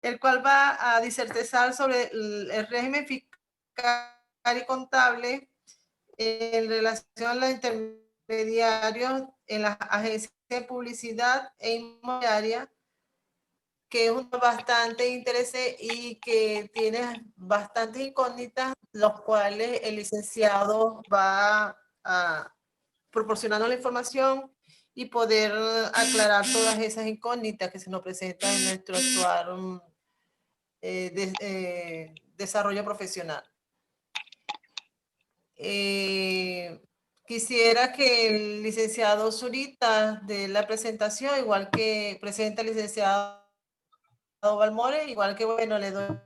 el cual va a disertar sobre el régimen fiscal y contable en relación a los intermediarios en las agencias de publicidad e inmobiliaria, que es un bastante interés y que tiene bastantes incógnitas, los cuales el licenciado va a proporcionando la información y poder aclarar todas esas incógnitas que se nos presentan en nuestro actual desarrollo profesional. Quisiera que el licenciado Zurita dé la presentación, igual que presenta el licenciado Balmore, igual que, bueno, le doy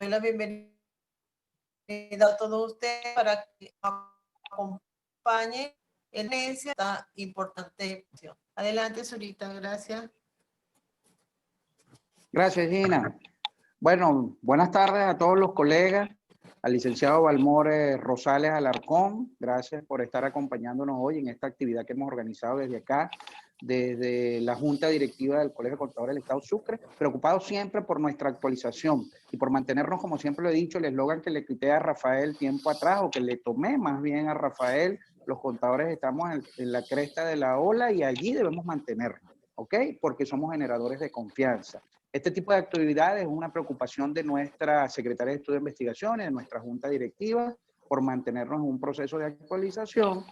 la bienvenida a todos ustedes para que acompañen en esta importante acción. Adelante, Zurita, gracias. Gracias, Gina. Bueno, buenas tardes a todos los colegas, al licenciado Balmore Rosales Alarcón. Gracias por estar acompañándonos hoy en esta actividad que hemos organizado desde acá, desde la Junta Directiva del Colegio de Contadores del Estado Sucre, preocupados siempre por nuestra actualización y por mantenernos, como siempre lo he dicho, el eslogan que le quité a Rafael tiempo atrás, o que le tomé más bien a Rafael: los contadores estamos en la cresta de la ola y allí debemos mantenernos, ¿ok? Porque somos generadores de confianza. Este tipo de actividades es una preocupación de nuestra Secretaría de Estudio e Investigaciones, de nuestra Junta Directiva, por mantenernos en un proceso de actualización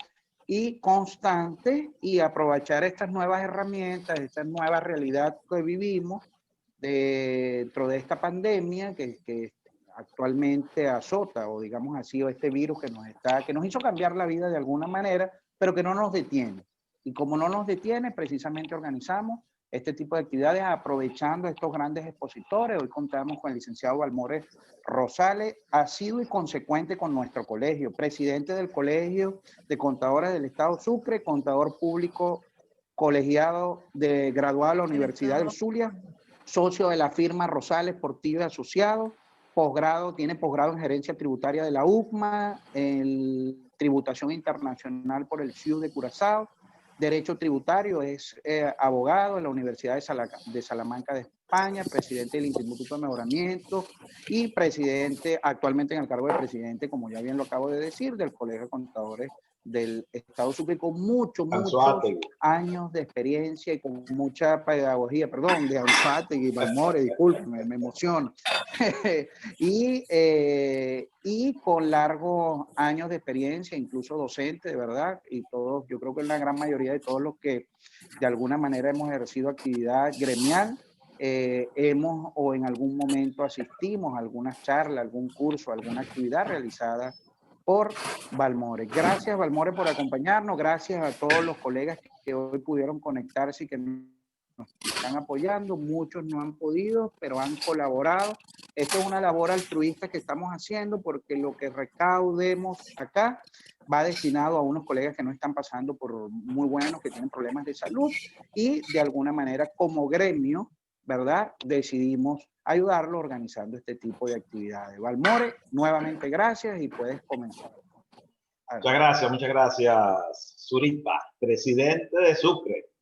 y constante, y aprovechar estas nuevas herramientas, esta nueva realidad que vivimos dentro de esta pandemia que actualmente azota, o digamos así, o este virus que nos hizo cambiar la vida de alguna manera, pero que no nos detiene. Y como no nos detiene, precisamente organizamos este tipo de actividades aprovechando estos grandes expositores. Hoy contamos con el licenciado Balmore Rosales, asiduo y consecuente con nuestro colegio, presidente del Colegio de Contadores del Estado Sucre, contador público colegiado graduado de la Universidad del Zulia, socio de la firma Rosales Portillo y Asociados, tiene posgrado en gerencia tributaria de la UCMA, en tributación internacional por el CIU de Curazao, derecho tributario, es abogado en la Universidad de Salamanca de España, presidente del Instituto de Mejoramiento y presidente, actualmente en el cargo de presidente, como ya bien lo acabo de decir, del Colegio de Contadores del Estado Sucre, con muchos años de experiencia y con mucha pedagogía, perdón, de Anzoátegui, Balmore, discúlpeme, me emociono, y con largos años de experiencia, incluso docente, de verdad, y todos, yo creo que la gran mayoría de todos los que de alguna manera hemos ejercido actividad gremial, hemos o en algún momento asistimos a alguna charla, algún curso, alguna actividad realizada por Balmore. Gracias, Balmore, por acompañarnos. Gracias a todos los colegas que hoy pudieron conectarse y que nos están apoyando. Muchos no han podido, pero han colaborado. Esto es una labor altruista que estamos haciendo, porque lo que recaudemos acá va destinado a unos colegas que no están pasando por muy buenos, que tienen problemas de salud, y de alguna manera como gremio, ¿verdad?, decidimos ayudarlo organizando este tipo de actividades. Balmore, nuevamente gracias y puedes comenzar. Muchas gracias, Zurita, presidente de Sucre.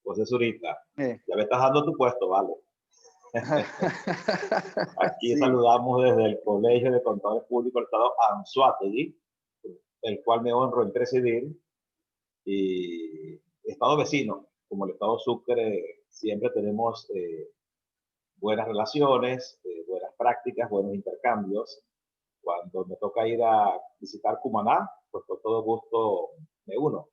José Zurita, ya me estás dando tu puesto, vale. Aquí sí. Saludamos desde el Colegio de Contadores Públicos del Estado Anzoátegui, el cual me honro en presidir, y Estado vecino, como el Estado Sucre, siempre tenemos buenas relaciones, buenas prácticas, buenos intercambios. Cuando me toca ir a visitar Cumaná, pues con todo gusto me uno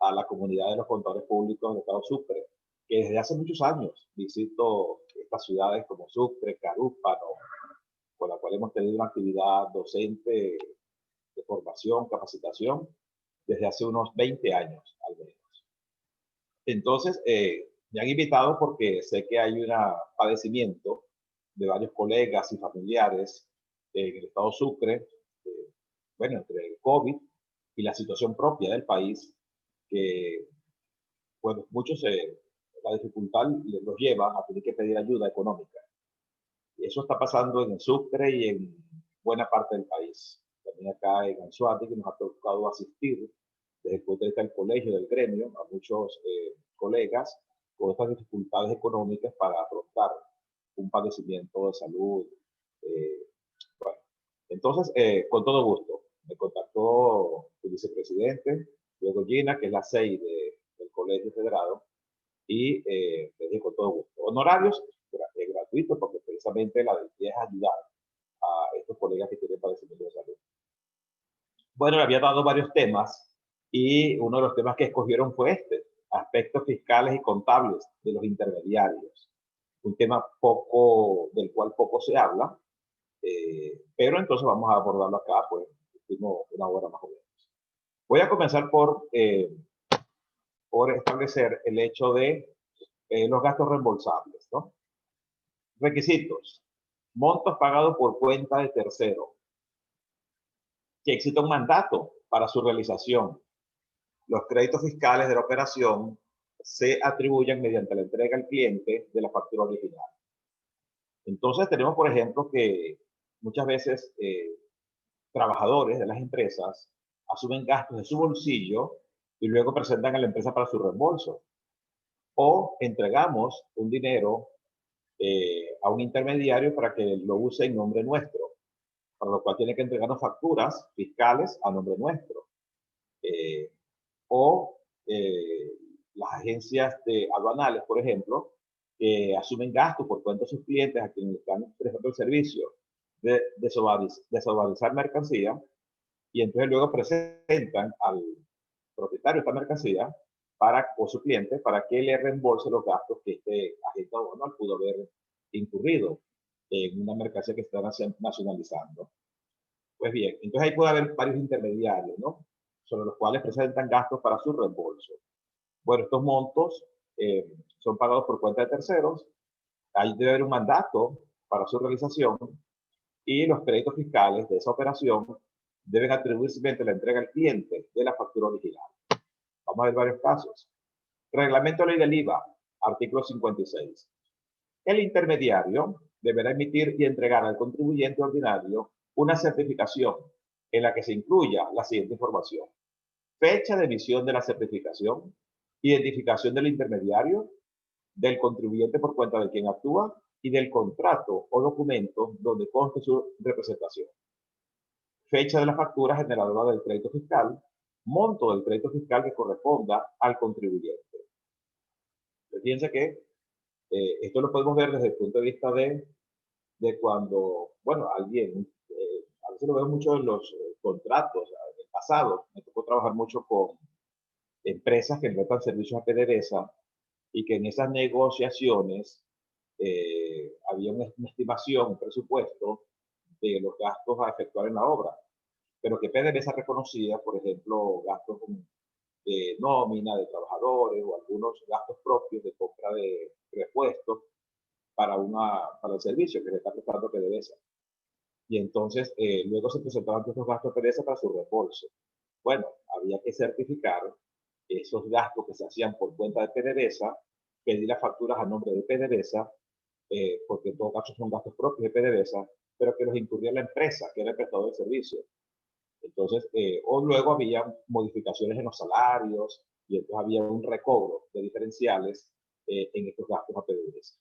a la comunidad de los contadores públicos del Estado Sucre, que desde hace muchos años visito estas ciudades como Sucre, Carúpano, con la cual hemos tenido una actividad docente de formación, capacitación, desde hace unos 20 años al menos. Entonces, me han invitado porque sé que hay un padecimiento de varios colegas y familiares en el Estado Sucre, bueno, entre el COVID y la situación propia del país, que, bueno, muchos la dificultad los lleva a tener que pedir ayuda económica. Y eso está pasando en el Sucre y en buena parte del país. También acá en Anzoátegui nos ha tocado asistir desde el punto de vista del colegio, del gremio, a muchos colegas con estas dificultades económicas para afrontar un padecimiento de salud. Bueno, entonces, con todo gusto, me contactó el vicepresidente, luego Gina, que es la CEI del Colegio Federado, y le dije con todo gusto. Honorarios gratuitos, porque precisamente la idea es ayudar a estos colegas que tienen padecimiento de salud. Bueno, le había dado varios temas y uno de los temas que escogieron fue este, aspectos fiscales y contables de los intermediarios. Un tema del cual poco se habla, pero entonces vamos a abordarlo acá, pues, una hora más o menos. Voy a comenzar por establecer el hecho de los gastos reembolsables, ¿no? Requisitos. Montos pagados por cuenta de tercero. Que exista un mandato para su realización. Los créditos fiscales de la operación se atribuyen mediante la entrega al cliente de la factura original. Entonces tenemos, por ejemplo, que muchas veces trabajadores de las empresas asumen gastos de su bolsillo y luego presentan a la empresa para su reembolso. O entregamos un dinero a un intermediario para que lo use en nombre nuestro, para lo cual tiene que entregarnos facturas fiscales a nombre nuestro. Las agencias aduanales, por ejemplo, que asumen gastos por cuenta de sus clientes a quienes están prestando el servicio de desodorizar mercancía, y entonces luego presentan al propietario de esta mercancía o su cliente para que le reembolse los gastos que este agente aduanal pudo haber incurrido en una mercancía que están nacionalizando. Pues bien, entonces ahí puede haber varios intermediarios, ¿no? Sobre los cuales presentan gastos para su reembolso. Bueno, estos montos son pagados por cuenta de terceros. Ahí debe haber un mandato para su realización y los créditos fiscales de esa operación deben atribuirse mediante la entrega al cliente de la factura original. Vamos a ver varios casos. Reglamento de ley del IVA, artículo 56. El intermediario deberá emitir y entregar al contribuyente ordinario una certificación en la que se incluya la siguiente información: fecha de emisión de la certificación, identificación del intermediario, del contribuyente por cuenta de quien actúa y del contrato o documento donde conste su representación, fecha de la factura generadora del crédito fiscal, monto del crédito fiscal que corresponda al contribuyente. Fíjense que esto lo podemos ver desde el punto de vista de cuando, bueno, alguien, a veces lo veo mucho en los contratos. En el pasado me tocó trabajar mucho con empresas que prestan servicios a PDVSA y que en esas negociaciones había una estimación, un presupuesto de los gastos a efectuar en la obra, pero que PDVSA reconocía, por ejemplo, gastos de nómina de trabajadores o algunos gastos propios de compra de repuestos para el servicio que le está prestando PDVSA. Y entonces luego se presentaban estos gastos de PDVSA para su reembolso. Bueno, había que certificar esos gastos que se hacían por cuenta de PDVSA, pedir las facturas a nombre de PDVSA, porque en todo caso son gastos propios de PDVSA, pero que los incurría la empresa, que era el prestador de servicio. Entonces, o luego había modificaciones en los salarios y entonces había un recobro de diferenciales en estos gastos a PDVSA.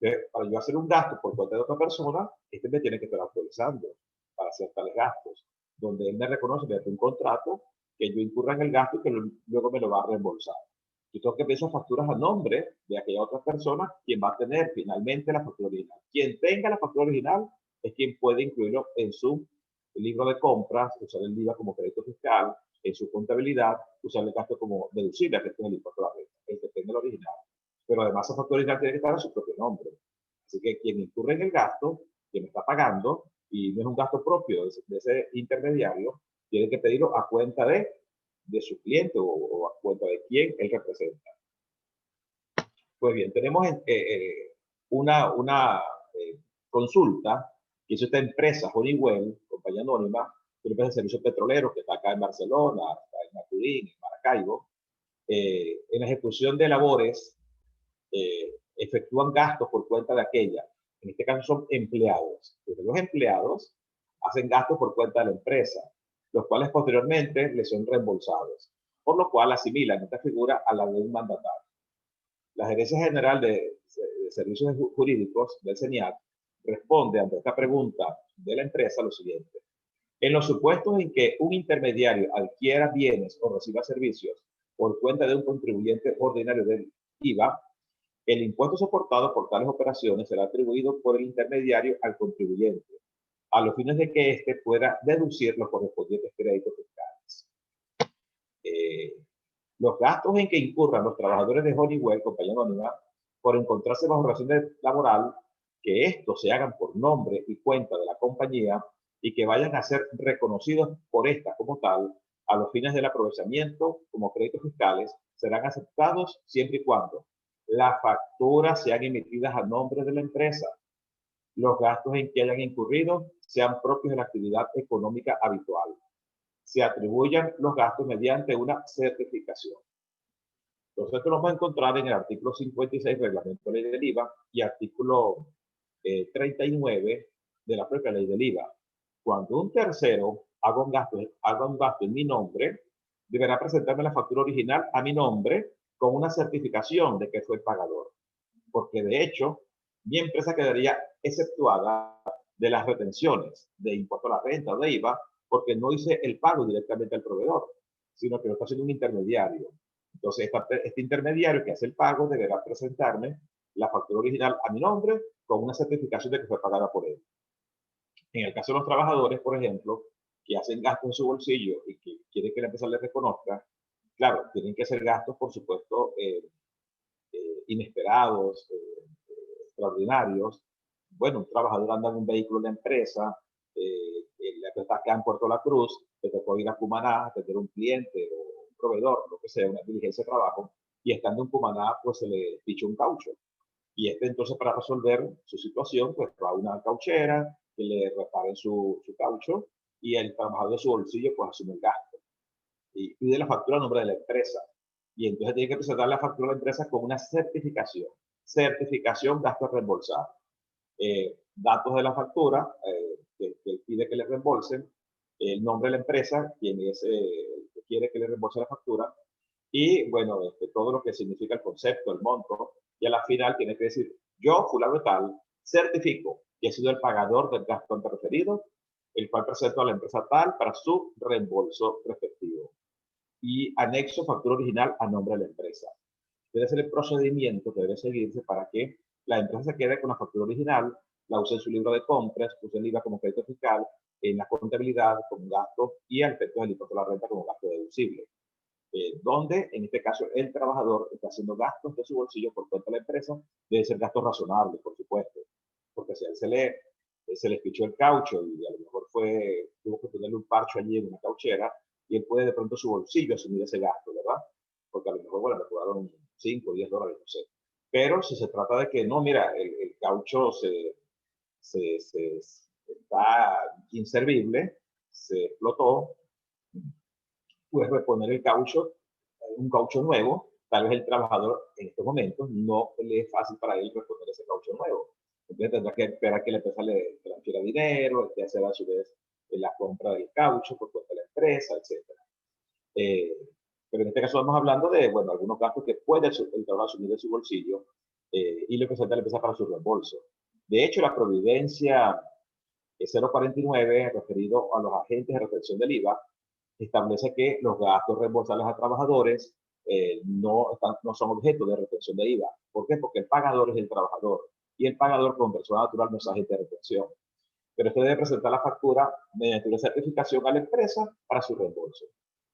Entonces, para yo hacer un gasto por cuenta de otra persona, me tiene que estar actualizando para hacer tales gastos, donde él me reconoce mediante un contrato que yo incurra en el gasto y que luego me lo va a reembolsar. Yo tengo que pedir esas facturas a nombre de aquella otra persona, quien va a tener finalmente la factura original. Quien tenga la factura original es quien puede incluirlo en su libro de compras, usar el IVA como crédito fiscal, en su contabilidad, usar el gasto como deducible, que es el impuesto a la renta, el que tenga el original. Pero además esa factura original tiene que estar a su propio nombre. Así que quien incurre en el gasto, quien está pagando, y no es un gasto propio de ese intermediario, tiene que pedirlo a cuenta de su cliente o a cuenta de quien él representa. Pues bien, tenemos una consulta que hizo esta empresa, Honeywell, compañía anónima, que es el servicio petrolero que está acá en Barcelona, está en Maturín, en Maracaibo. En la ejecución de labores, efectúan gastos por cuenta de aquella. En este caso son empleados. Entonces, los empleados hacen gastos por cuenta de la empresa, los cuales posteriormente les son reembolsados, por lo cual asimilan esta figura a la de un mandatario. La Gerencia General de Servicios Jurídicos del CENIAT responde ante esta pregunta de la empresa lo siguiente. En los supuestos en que un intermediario adquiera bienes o reciba servicios por cuenta de un contribuyente ordinario del IVA, el impuesto soportado por tales operaciones será atribuido por el intermediario al contribuyente, a los fines de que éste pueda deducir los correspondientes créditos fiscales. Los gastos en que incurran los trabajadores de Honeywell, compañía anónima, por encontrarse bajo relación laboral, que estos se hagan por nombre y cuenta de la compañía y que vayan a ser reconocidos por esta como tal, a los fines del aprovechamiento como créditos fiscales, serán aceptados siempre y cuando las facturas sean emitidas a nombre de la empresa, los gastos en que hayan incurrido sean propios de la actividad económica habitual, se atribuyan los gastos mediante una certificación. Entonces, esto lo vamos a encontrar en el artículo 56 del Reglamento de Ley del IVA y artículo 39 de la propia Ley del IVA. Cuando un tercero haga un gasto en mi nombre, deberá presentarme la factura original a mi nombre con una certificación de que fue el pagador. Porque de hecho, mi empresa quedaría exceptuada de las retenciones de impuesto a la renta o de IVA porque no hice el pago directamente al proveedor, sino que lo está haciendo un intermediario. Entonces, este intermediario que hace el pago deberá presentarme la factura original a mi nombre con una certificación de que fue pagada por él. En el caso de los trabajadores, por ejemplo, que hacen gastos en su bolsillo y que quieren que la empresa les reconozca, claro, tienen que hacer gastos, por supuesto, inesperados, extraordinarios. Bueno, un trabajador anda en un vehículo de empresa, la empresa está acá en Puerto La Cruz, te tocó ir a Cumaná a tener un cliente o un proveedor, lo que sea, una diligencia de trabajo, y estando en Cumaná, pues se le pichó un caucho. Y entonces, para resolver su situación, pues va a una cauchera que le repare su caucho y el trabajador de su bolsillo, pues asume el gasto. Y pide la factura a nombre de la empresa. Y entonces tiene que presentar la factura a la empresa con una certificación. Certificación, gastos reembolsados. Datos de la factura, que pide que le reembolsen, el nombre de la empresa, quien es, que quiere que le reembolse la factura, y bueno, todo lo que significa el concepto, el monto, y a la final tiene que decir, yo, fulano tal, certifico que he sido el pagador del gasto antes referido, el cual presento a la empresa tal para su reembolso respectivo. Y anexo factura original a nombre de la empresa. Debe ser el procedimiento que debe seguirse para que la empresa se quede con la factura original, la use en su libro de compras, use el IVA como crédito fiscal, en la contabilidad como gasto y al efecto del impuesto a la renta como gasto deducible. Donde, en este caso, el trabajador está haciendo gastos de su bolsillo por cuenta de la empresa, debe ser gastos razonables, por supuesto, porque si a él se le pichó el caucho y a lo mejor tuvo que ponerle un parcho allí en una cauchera, y él puede de pronto su bolsillo asumir ese gasto, ¿verdad? Porque a lo mejor, bueno, le cobraron 5 o 10 dólares, no sé. Pero si se trata de que no, mira, el caucho está inservible, se explotó, puedes reponer el caucho, un caucho nuevo. Tal vez el trabajador en estos momentos no le es fácil para él reponer ese caucho nuevo. Entonces tendrá que esperar que la empresa le transfiera dinero, que hacer a su vez la compra del caucho por cuenta de la empresa, etc. Pero en este caso estamos hablando de, bueno, algunos gastos que puede el trabajador asumir de su bolsillo y lo presenta la empresa para su reembolso. De hecho, la Providencia 049, referido a los agentes de retención del IVA, establece que los gastos reembolsables a trabajadores no son objeto de retención de IVA. ¿Por qué? Porque el pagador es el trabajador y el pagador como persona natural no es agente de retención. Pero usted debe presentar la factura mediante una certificación a la empresa para su reembolso.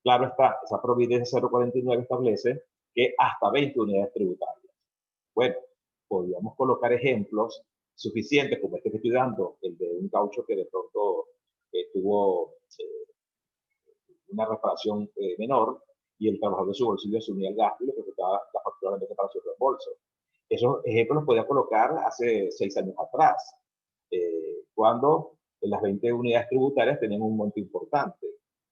Claro está, esa Providencia 049 establece que hasta 20 unidades tributarias. Bueno, podríamos colocar ejemplos suficientes como este que estoy dando, el de un caucho que de pronto tuvo una reparación menor y el trabajador de su bolsillo asumía el gasto y le presentaba la factura para su reembolso. Esos ejemplos los podía colocar hace 6 años atrás, cuando las 20 unidades tributarias tenían un monto importante.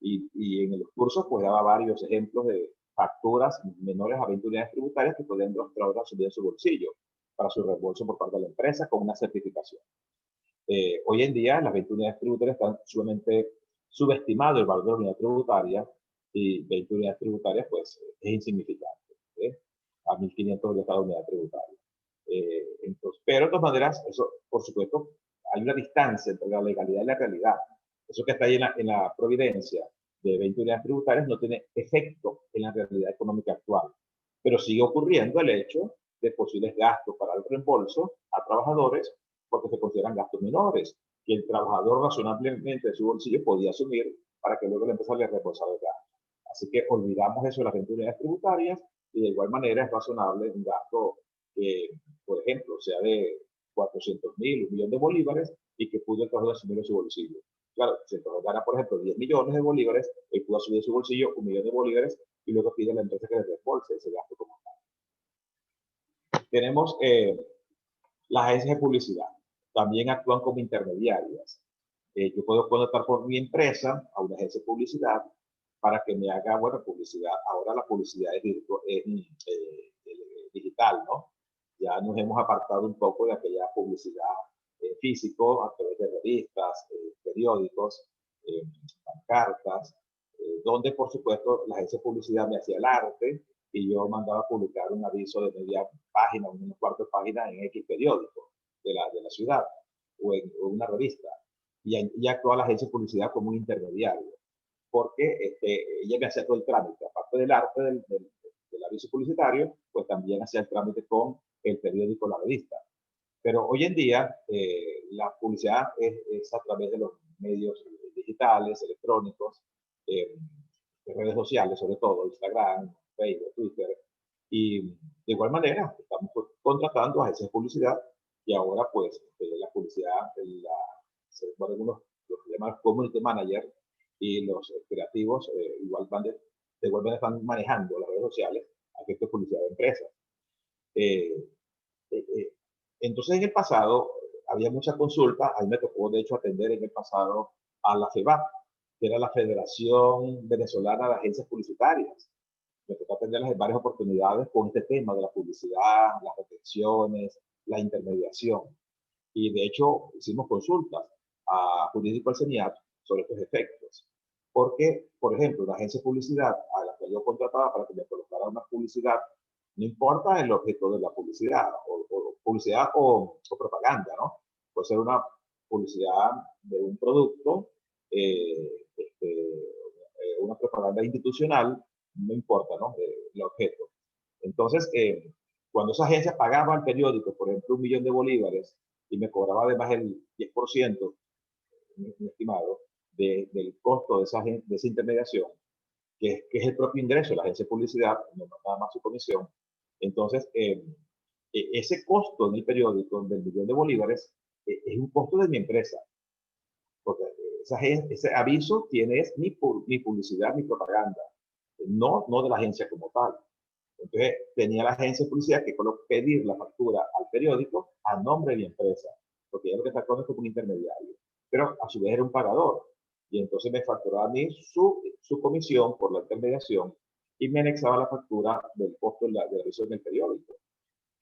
Y en los cursos pues daba varios ejemplos de facturas menores a 20 unidades tributarias que podían los trabajadores asumir en su bolsillo para su reembolso por parte de la empresa con una certificación. Hoy en día las 20 unidades tributarias están sumamente subestimado el valor de la unidad tributaria y 20 unidades tributarias pues es insignificante. a 1.500 de cada unidad tributaria. Entonces, pero de todas maneras, eso, por supuesto, hay una distancia entre la legalidad y la realidad. Eso que está ahí en la providencia de 20 unidades tributarias no tiene efecto en la realidad económica actual. Pero sigue ocurriendo el hecho de posibles gastos para el reembolso a trabajadores porque se consideran gastos menores que el trabajador razonablemente de su bolsillo podía asumir para que luego la empresa le reembolsara el gasto. Así que olvidamos eso de las 20 unidades tributarias y de igual manera es razonable un gasto que, por ejemplo, sea de 400.000, 1 millón de bolívares y que pudo el trabajador asumir en su bolsillo. Claro, si el trabajador gana, por ejemplo, 10 millones de bolívares, él pudo asumir en su bolsillo 1 millón de bolívares y luego pide a la empresa que le reembolse ese gasto como tal. Tenemos las agencias de publicidad. También actúan como intermediarias. Yo puedo contratar por mi empresa a una agencia de publicidad para que me haga, bueno, publicidad. Ahora la publicidad es digital, ¿no? Ya nos hemos apartado un poco de aquella publicidad físico a través de revistas, periódicos, pancartas, donde por supuesto la agencia de publicidad me hacía el arte y yo mandaba a publicar un aviso de media página, una cuarta página en X periódico de la ciudad o en una revista. Y actuaba la agencia de publicidad como un intermediario, porque ella me hacía todo el trámite, aparte del arte del aviso publicitario, pues también hacía el trámite con el periódico, la revista. Pero hoy en día la publicidad es a través de los medios digitales, electrónicos, de redes sociales, sobre todo Instagram, Facebook, Twitter. Y de igual manera estamos contratando agencias de publicidad y ahora pues la publicidad, algunos los llaman community manager y los creativos de igual manera están manejando las redes sociales a efectos de publicidad de empresas. Entonces, en el pasado había mucha consulta. A mí me tocó, de hecho, atender en el pasado a la FEBAP, que era la Federación Venezolana de Agencias Publicitarias. Me tocó atenderlas en varias oportunidades con este tema de la publicidad, las retenciones, la intermediación. Y de hecho, hicimos consultas a Jurídico del CENIAT sobre estos efectos. Porque, por ejemplo, una agencia de publicidad a la que yo contrataba para que me colocara una publicidad, no importa el objeto de la publicidad, o publicidad o propaganda, ¿no? Puede ser una publicidad de un producto, una propaganda institucional, no importa, ¿no? El objeto. Entonces, cuando esa agencia pagaba al periódico, por ejemplo, 1 millón de bolívares, y me cobraba además el 10%, mi estimado, del costo de esa intermediación, que es el propio ingreso de la agencia de publicidad, no nada más su comisión. Entonces, ese costo en el periódico del 1 millón de bolívares es un costo de mi empresa, porque ese aviso tiene mi publicidad, mi propaganda, no de la agencia como tal. Entonces, tenía la agencia de publicidad que pedir la factura al periódico a nombre de mi empresa, porque ya lo que está con es como un intermediario, pero a su vez era un pagador. Y entonces me facturaba a mí su comisión por la intermediación y me anexaba la factura del costo de la revisión del periódico.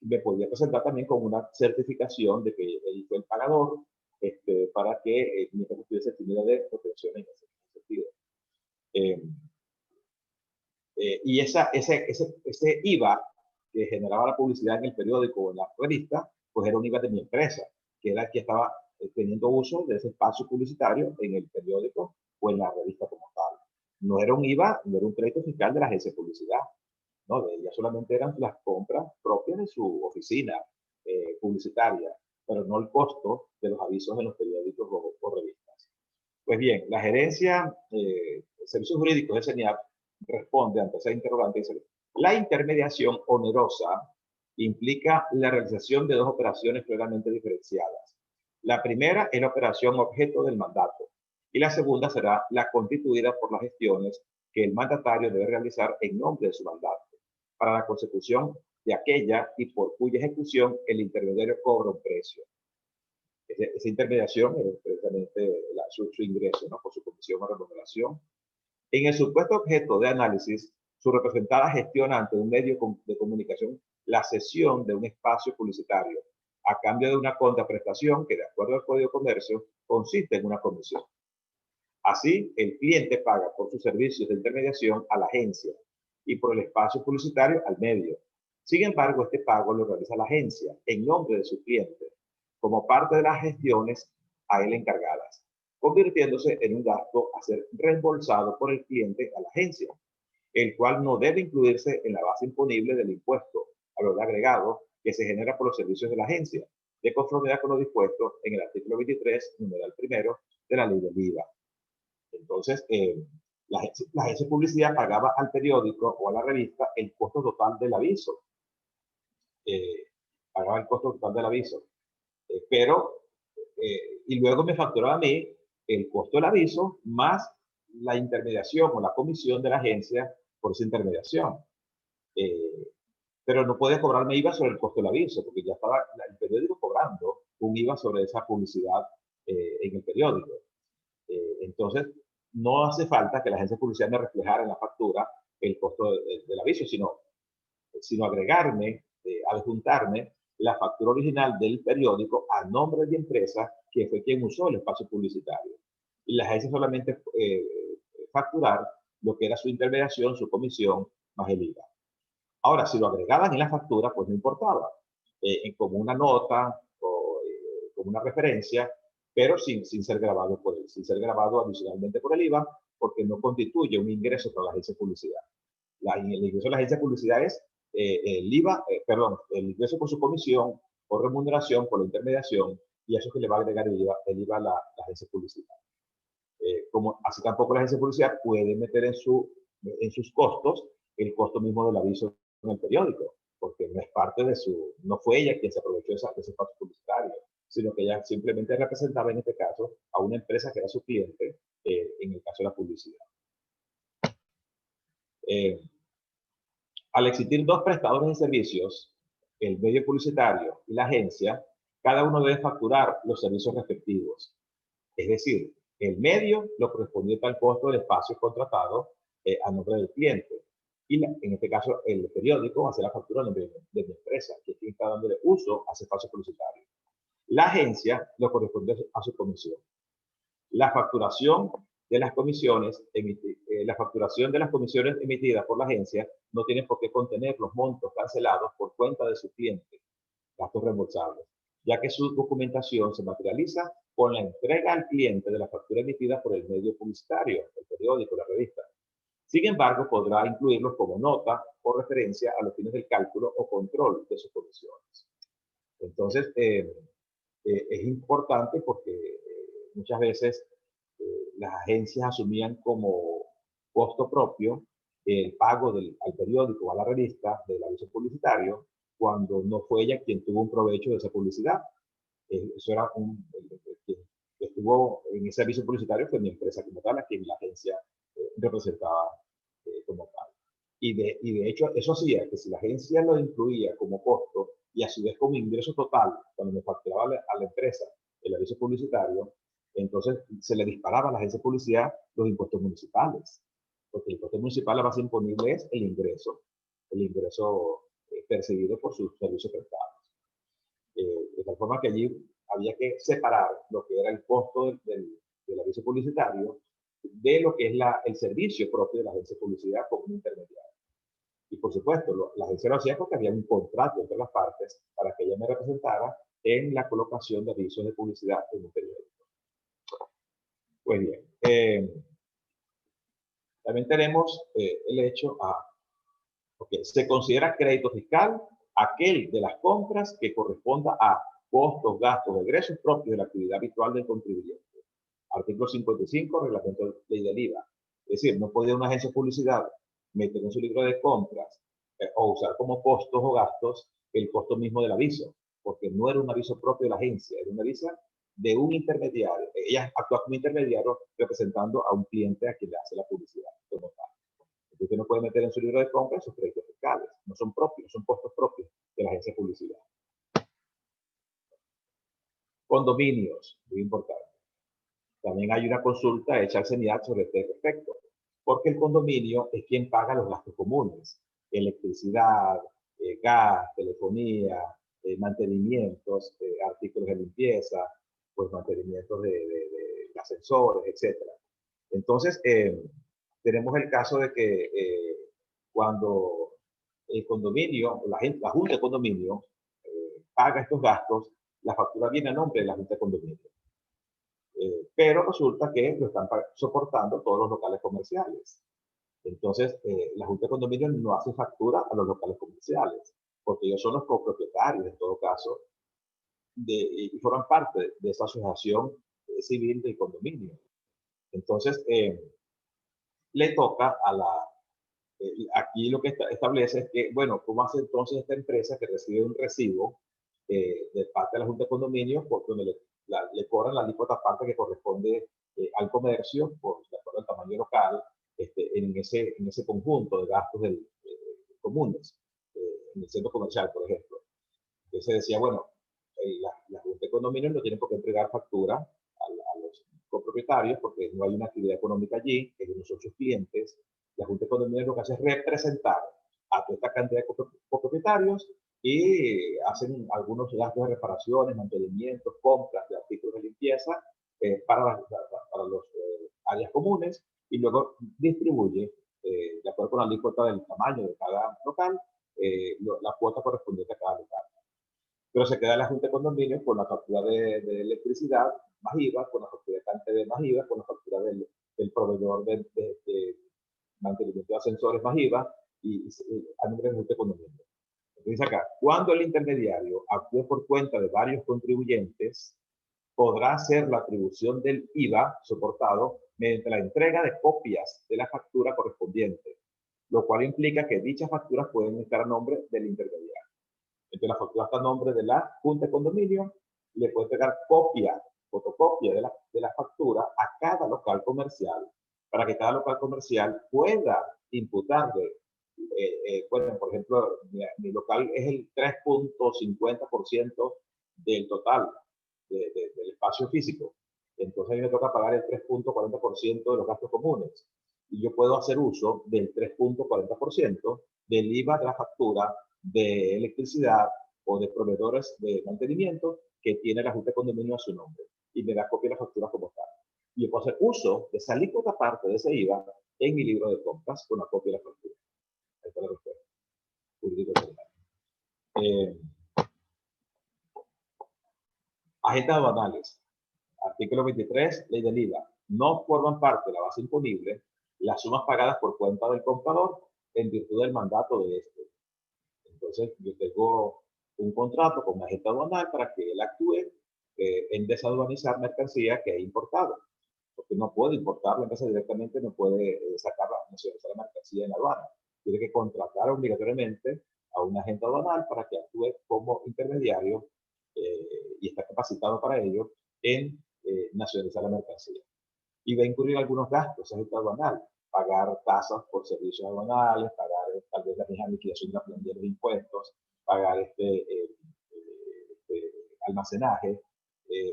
Me podía presentar también con una certificación de que él fue el pagador, para que mi empresa tuviese actividad de protección en ese sentido. Y ese IVA que generaba la publicidad en el periódico o en la revista, pues era un IVA de mi empresa, que era el que estaba teniendo uso de ese espacio publicitario en el periódico o en la revista como tal. No era un IVA, no era un crédito fiscal de la agencia de publicidad, ¿no? De ella solamente eran las compras propias de su oficina publicitaria, pero no el costo de los avisos en los periódicos o revistas. Pues bien, la gerencia de servicios jurídicos de CENIAT responde ante esa interrogante y dice: la intermediación onerosa implica la realización de dos operaciones claramente diferenciadas. La primera es la operación objeto del mandato y la segunda será la constituida por las gestiones que el mandatario debe realizar en nombre de su mandato para la consecución de aquella y por cuya ejecución el intermediario cobra un precio. Esa intermediación es precisamente su ingreso, ¿no? Por su comisión o remuneración. En el supuesto objeto de análisis, su representada gestiona ante un medio de comunicación la cesión de un espacio publicitario a cambio de una contraprestación que, de acuerdo al Código de Comercio, consiste en una comisión. Así, el cliente paga por sus servicios de intermediación a la agencia y por el espacio publicitario al medio, Sin embargo, este pago lo realiza la agencia en nombre de su cliente, como parte de las gestiones a él encargadas, convirtiéndose en un gasto a ser reembolsado por el cliente a la agencia, el cual no debe incluirse en la base imponible del impuesto al valor agregado que se genera por los servicios de la agencia, de conformidad con lo dispuesto en el artículo 23, numeral primero de la ley del IVA. Entonces, la agencia de publicidad pagaba al periódico o a la revista el costo total del aviso. Pagaba el costo total del aviso. Y luego me facturaba a mí el costo del aviso más la intermediación o la comisión de la agencia por esa intermediación. Pero no podía cobrarme IVA sobre el costo del aviso, porque ya estaba el periódico cobrando un IVA sobre esa publicidad en el periódico. Entonces, no hace falta que la agencia de publicidad me reflejara en la factura el costo del aviso, sino agregarme, adjuntarme la factura original del periódico a nombre de la empresa que fue quien usó el espacio publicitario. Y la agencia solamente facturar lo que era su intermediación, su comisión, más el IVA. Ahora, si lo agregaban en la factura, pues no importaba, como una nota o como una referencia, pero sin ser grabado por él, sin ser grabado adicionalmente por el IVA, porque no constituye un ingreso para la agencia de publicidad. El ingreso de la agencia de publicidad es el IVA, el ingreso por su comisión, por remuneración, por la intermediación, y eso es que le va a agregar el IVA a la agencia de publicidad. Así tampoco la agencia de publicidad puede meter en sus costos el costo mismo del aviso en el periódico, porque no es parte de no fue ella quien se aprovechó de ese espacio publicitario, sino que ella simplemente representaba en este caso a una empresa que era su cliente, en el caso de la publicidad. Al existir dos prestadores de servicios, el medio publicitario y la agencia, cada uno debe facturar los servicios respectivos. Es decir, el medio lo correspondiente al costo del espacio contratado a nombre del cliente. Y en este caso, el periódico hace la factura a nombre de mi empresa, que es quien está dándole uso a ese espacio publicitario. La agencia lo corresponde a su comisión. La facturación de las comisiones emitidas por la agencia no tiene por qué contener los montos cancelados por cuenta de su cliente, gastos reembolsables, ya que su documentación se materializa con la entrega al cliente de la factura emitida por el medio publicitario, el periódico, la revista. Sin embargo, podrá incluirlos como nota o referencia a los fines del cálculo o control de sus comisiones. Entonces, es importante porque muchas veces las agencias asumían como costo propio el pago al periódico o a la revista del aviso publicitario cuando no fue ella quien tuvo un provecho de esa publicidad. Eso era quien estuvo en ese aviso publicitario fue mi empresa como tal, a quien la agencia representaba como tal. Y de hecho, eso hacía que si la agencia lo incluía como costo y a su vez como ingreso total, cuando me facturaba a la empresa el aviso publicitario, entonces se le disparaba a la agencia de publicidad los impuestos municipales. Porque el impuesto municipal, la base imponible es el ingreso percibido por sus servicios prestados. De tal forma que allí había que separar lo que era el costo del aviso publicitario de lo que es el servicio propio de la agencia de publicidad como un intermediario. Y por supuesto, la agencia lo hacía porque había un contrato entre las partes para que ella me representara en la colocación de avisos de publicidad en un periódico. Pues bien, también tenemos el hecho se considera crédito fiscal aquel de las compras que corresponda a costos, gastos o egresos propios de la actividad habitual del contribuyente. Artículo 55, reglamento de ley del IVA. Es decir, no podía una agencia de publicidad meter en su libro de compras o usar como costos o gastos el costo mismo del aviso, porque no era un aviso propio de la agencia, era un aviso de un intermediario. Ella actúa como intermediario representando a un cliente a quien le hace la publicidad. Usted no puede meter en su libro de compras sus créditos fiscales, no son propios, son costos propios de la agencia de publicidad. Condominios, muy importante. También hay una consulta hecha al CENIAT sobre este respecto, porque el condominio es quien paga los gastos comunes, electricidad, gas, telefonía, mantenimientos, artículos de limpieza, pues mantenimientos de ascensores, etc. Entonces, tenemos el caso de que cuando el condominio, la junta de condominio paga estos gastos, la factura viene a nombre de la junta de condominio. Pero resulta que lo están soportando todos los locales comerciales. Entonces, la junta de condominio no hace factura a los locales comerciales, porque ellos son los copropietarios, en todo caso, y forman parte de esa asociación civil del condominio. Entonces, le toca a aquí lo que establece es que, bueno, ¿cómo hace entonces esta empresa que recibe un recibo de parte de la Junta de Condominio, por donde le cobran la alícuota parte que corresponde al comercio, por de acuerdo al tamaño local, en ese conjunto de gastos comunes, en el centro comercial, por ejemplo? Entonces decía, bueno, la Junta de Condominio no tiene por qué entregar factura a los copropietarios porque no hay una actividad económica allí, que no son sus clientes. La Junta de Condominio lo que hace es representar a toda esta cantidad de copropietarios y hacen algunos gastos de reparaciones, mantenimientos, compras de artículos de limpieza para los áreas comunes y luego distribuye, de acuerdo con la alícuota del tamaño de cada local, la cuota correspondiente a cada local. Pero se queda la Junta de Condominio con la factura de electricidad más IVA, con la factura de CanTV más IVA, con la factura del proveedor de mantenimiento de ascensores más IVA y a nombre de la Junta de Condominio. Entonces acá, cuando el intermediario actúe por cuenta de varios contribuyentes, podrá hacer la atribución del IVA soportado mediante la entrega de copias de la factura correspondiente, lo cual implica que dichas facturas pueden estar a nombre del intermediario. Entonces la factura está a nombre de la Junta de Condominio, le puede entregar fotocopia de la factura a cada local comercial, para que cada local comercial pueda imputarle, bueno, por ejemplo, mi local es el 3.50% del total del espacio físico. Entonces a mí me toca pagar el 3.40% de los gastos comunes. Y yo puedo hacer uso del 3.40% del IVA de la factura de electricidad o de proveedores de mantenimiento que tiene la Junta de Condominio a su nombre y me da copia de la factura como tal. Y yo puedo hacer uso de esa alícuota parte de ese IVA en mi libro de compras con una copia de la factura. Ahí está la respuesta. Agentes aduanales. Artículo 23, ley del IVA. No forman parte de la base imponible las sumas pagadas por cuenta del comprador en virtud del mandato de este. Entonces, yo tengo un contrato con un agente aduanal para que él actúe en desaduanizar mercancía que he importado. Porque no puede importar la empresa directamente, no puede sacar la mercancía en la aduana. Tiene que contratar obligatoriamente a un agente aduanal para que actúe como intermediario y está capacitado para ello en nacionalizar la mercancía. Y va a incurrir algunos gastos, agente aduanal, pagar tasas por servicios aduanales, pagar tal vez la misma liquidación de la planilla de impuestos, pagar almacenaje,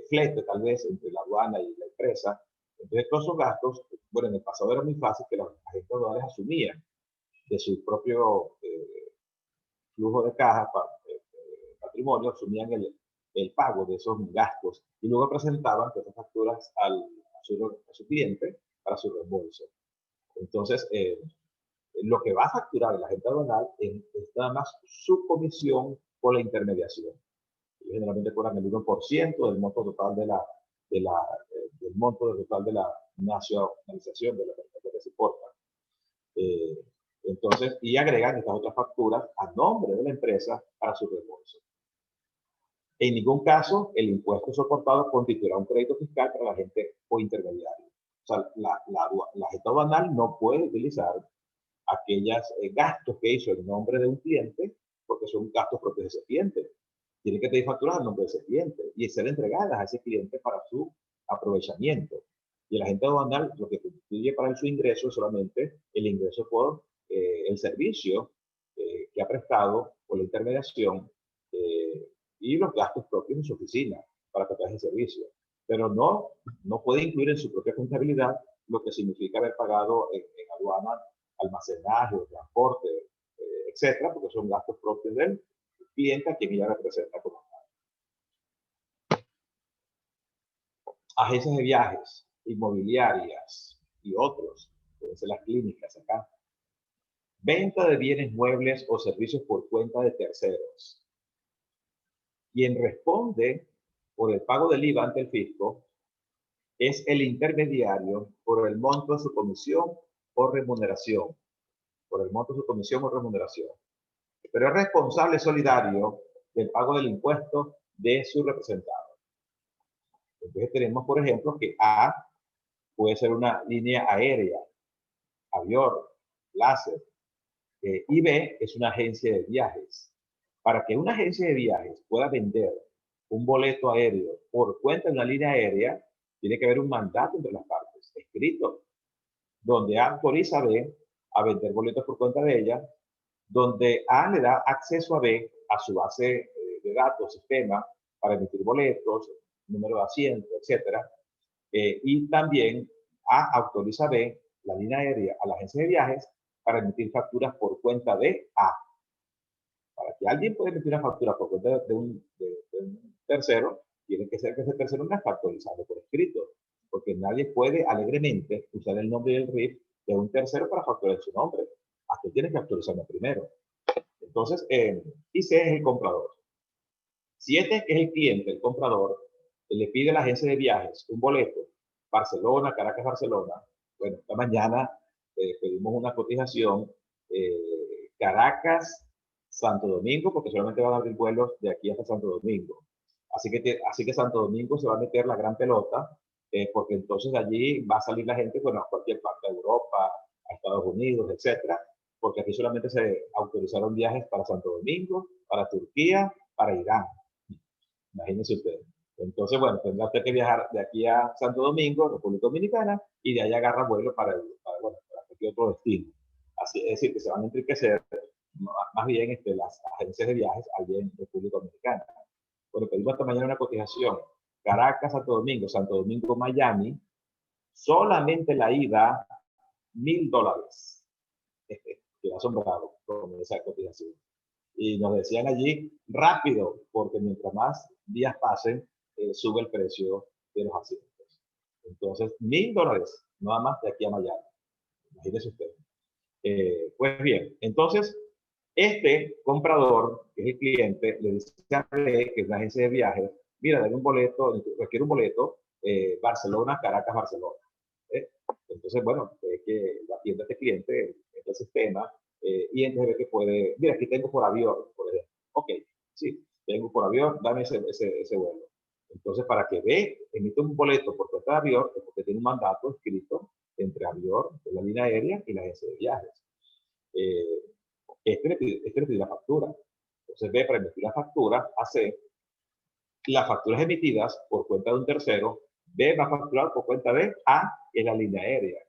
flete tal vez entre la aduana y la empresa. Entonces todos esos gastos, bueno, en el pasado era muy fácil que los agentes aduanales asumían de su propio flujo de caja, patrimonio, asumían el pago de esos gastos y luego presentaban esas facturas a su cliente para su reembolso. Entonces, lo que va a facturar el agente aduanal es nada más su comisión por la intermediación. Y generalmente cobran el 1% del monto total del monto total de la nacionalización de la mercancía que se importa. Entonces, y agregan estas otras facturas a nombre de la empresa para su reembolso. En ningún caso, el impuesto soportado constituirá un crédito fiscal para la agente o intermediario. O sea, la agente aduanal no puede utilizar aquellos gastos que hizo en nombre de un cliente, porque son gastos propios de ese cliente. Tiene que tener facturas a nombre de ese cliente y ser entregadas a ese cliente para su aprovechamiento. Y el agente aduanal lo que constituye para su ingreso es solamente el ingreso por el servicio que ha prestado por la intermediación y los gastos propios en su oficina para prestar ese servicio. Pero no puede incluir en su propia contabilidad lo que significa haber pagado en aduana almacenaje, transporte, etcétera, porque son gastos propios del cliente a quien ella representa como tal. Agencias de viajes, inmobiliarias y otros, pueden ser las clínicas acá. venta de bienes muebles o servicios por cuenta de terceros. Quien responde por el pago del IVA ante el fisco es el intermediario por el monto de su comisión o remuneración. Por el monto de su comisión o remuneración. Pero es responsable solidario del pago del impuesto de su representado. Entonces tenemos, por ejemplo, que A puede ser una línea aérea, avión, láser, y B es una agencia de viajes. Para que una agencia de viajes pueda vender un boleto aéreo por cuenta de una línea aérea, tiene que haber un mandato entre las partes, escrito, donde A autoriza a B a vender boletos por cuenta de ella, donde A le da acceso a B a su base de datos, sistema, para emitir boletos, número de asientos, etc. Y también A autoriza a B, la línea aérea, a la agencia de viajes para emitir facturas por cuenta de A. Para que alguien pueda emitir una factura por cuenta de un tercero, tiene que ser que ese tercero no está actualizado por escrito, porque nadie puede alegremente usar el nombre del RIF de un tercero para facturar su nombre. Hasta tienes que actualizarlo primero. Entonces, y C es el comprador. 7 es el cliente, el comprador, le pide a la agencia de viajes un boleto, Barcelona, Caracas, Barcelona. Bueno, esta mañana pedimos una cotización, Caracas, Santo Domingo, porque solamente van a abrir vuelos de aquí hasta Santo Domingo. Así que Santo Domingo se va a meter la gran pelota, porque entonces allí va a salir la gente, bueno, a cualquier parte de Europa, a Estados Unidos, etcétera, porque aquí solamente se autorizaron viajes para Santo Domingo, para Turquía, para Irán. Imagínense ustedes. Entonces, bueno, tendrá usted que viajar de aquí a Santo Domingo, República Dominicana, y de ahí agarra vuelo para cualquier otro destino. Así es decir, que se van a enriquecer más bien las agencias de viajes allí en República Dominicana. Bueno, pedimos esta mañana una cotización. Caracas, Santo Domingo, Miami, solamente la ida, $1,000. Quedé asombrado con esa cotización. Y nos decían allí, rápido, porque mientras más días pasen, sube el precio de los asientos. Entonces, $1,000, nada más de aquí a Miami. Imagínese usted. Pues bien, entonces, este comprador, que es el cliente, le dice a B, que es la agencia de viajes, mira, dame un boleto, requiere un boleto, Barcelona, Caracas, Barcelona. Entonces, bueno, ve que lo atiende este cliente, este sistema, y entonces ve que puede, mira, aquí tengo por avión, por ejemplo. Ok, sí, tengo por avión, dame ese vuelo. Entonces, para que ve, emite un boleto por cuenta de avión, es porque tiene un mandato escrito entre avión, de la línea aérea, y la agencia de viajes. Este le pide la factura. Entonces, ve para emitir la factura, hace las facturas emitidas por cuenta de un tercero, B va a facturar por cuenta de A en la línea aérea.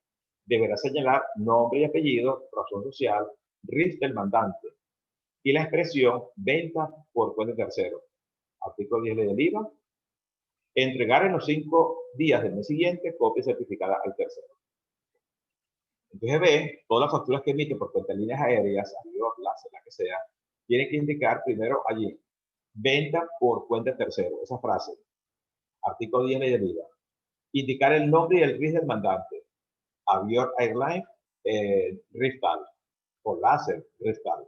Deberá señalar nombre y apellido, razón social, RIF del mandante y la expresión venta por cuenta de tercero. Artículo 10 del IVA. Entregar en los 5 días del mes siguiente copia certificada al tercero. Entonces B, todas las facturas que emite por cuenta de líneas aéreas, avión, láser, la que sea, tiene que indicar primero allí venta por cuenta de tercero, esa frase. Artículo 10 del IVA. Indicar el nombre y el RIF del mandante. Avión Airline, RIF tal, o láser, RIF tal.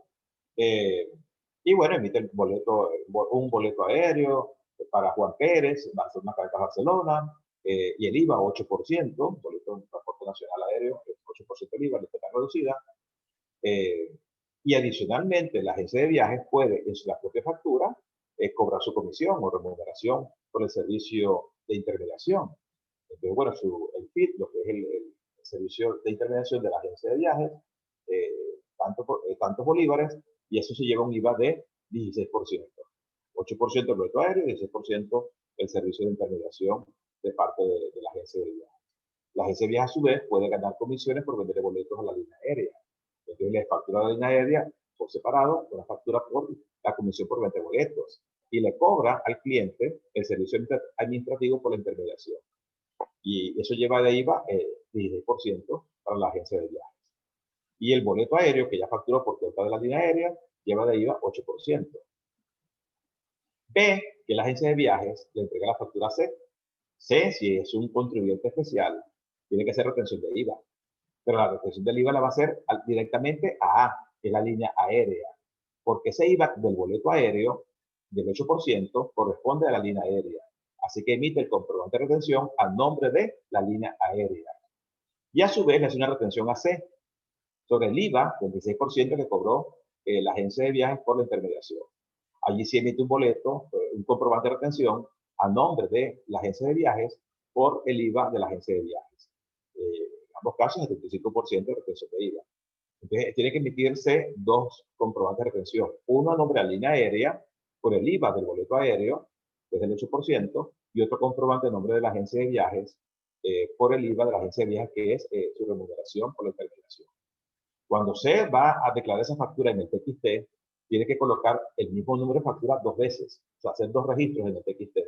Y bueno, emite el boleto, un boleto aéreo para Juan Pérez, Barcelona, Caracas, Barcelona, y el IVA 8%, boleto de transporte nacional aéreo, 8% el IVA, está reducida. Y adicionalmente, la agencia de viajes puede, en la propia factura, cobrar su comisión o remuneración por el servicio de intermediación. Entonces, bueno, el FIT, lo que es el servicio de intermediación de la agencia de viajes, tantos bolívares, y eso se lleva un IVA de 16%. 8% el boleto aéreo y 16% el servicio de intermediación de parte de la agencia de viajes. La agencia de viajes, a su vez, puede ganar comisiones por vender boletos a la línea aérea. Entonces, le factura a la línea aérea por separado, una factura por la comisión por vender boletos, y le cobra al cliente el servicio administrativo por la intermediación. Y eso lleva de IVA 16% para la agencia de viajes. Y el boleto aéreo, que ya facturó por cuenta de la línea aérea, lleva de IVA 8%. B, que la agencia de viajes le entrega la factura C. C, si es un contribuyente especial, tiene que hacer retención de IVA. pero la retención del IVA la va a hacer directamente a A, que es la línea aérea, porque ese IVA del boleto aéreo del 8% corresponde a la línea aérea. Así que emite el comprobante de retención a nombre de la línea aérea. Y a su vez le hace una retención a C sobre el IVA del 16% que cobró la agencia de viajes por la intermediación. Allí se emite un boleto, un comprobante de retención a nombre de la agencia de viajes por el IVA de la agencia de viajes. En ambos casos, el 75% de retención de IVA. Entonces, tiene que emitirse dos comprobantes de retención. Uno a nombre de la línea aérea por el IVA del boleto aéreo, que es del 8%, y otro comprobante a nombre de la agencia de viajes por el IVA de la agencia de viajes, que es su remuneración por la intermediación. Cuando se va a declarar esa factura en el TXT, tiene que colocar el mismo número de factura dos veces, o sea, hacer dos registros en el TXT.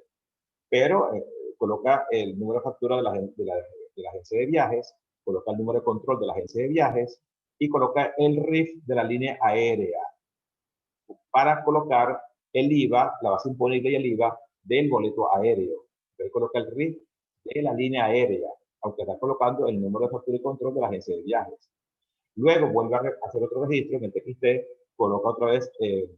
Pero coloca el número de factura de la agencia de viajes, coloca el número de control de la agencia de viajes y coloca el RIF de la línea aérea para colocar el IVA, la base imponible y el IVA del boleto aéreo. Entonces coloca el RIF de la línea aérea, aunque está colocando el número de factura y control de la agencia de viajes. Luego vuelve a hacer otro registro en el TXT, coloca otra vez el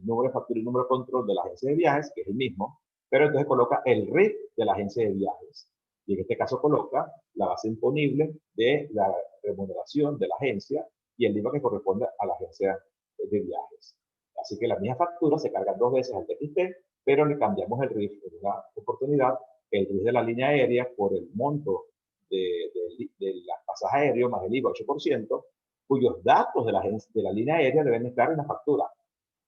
número de factura y el número de control de la agencia de viajes, que es el mismo, pero entonces coloca el RIF de la agencia de viajes. Y en este caso coloca la base imponible de la remuneración de la agencia y el IVA que corresponde a la agencia de viajes. Así que la misma factura se carga dos veces al TXT, pero le cambiamos el RIF en una oportunidad, el RIF de la línea aérea por el monto de las pasajes aéreos más el IVA 8%, cuyos datos de la línea aérea deben estar en la factura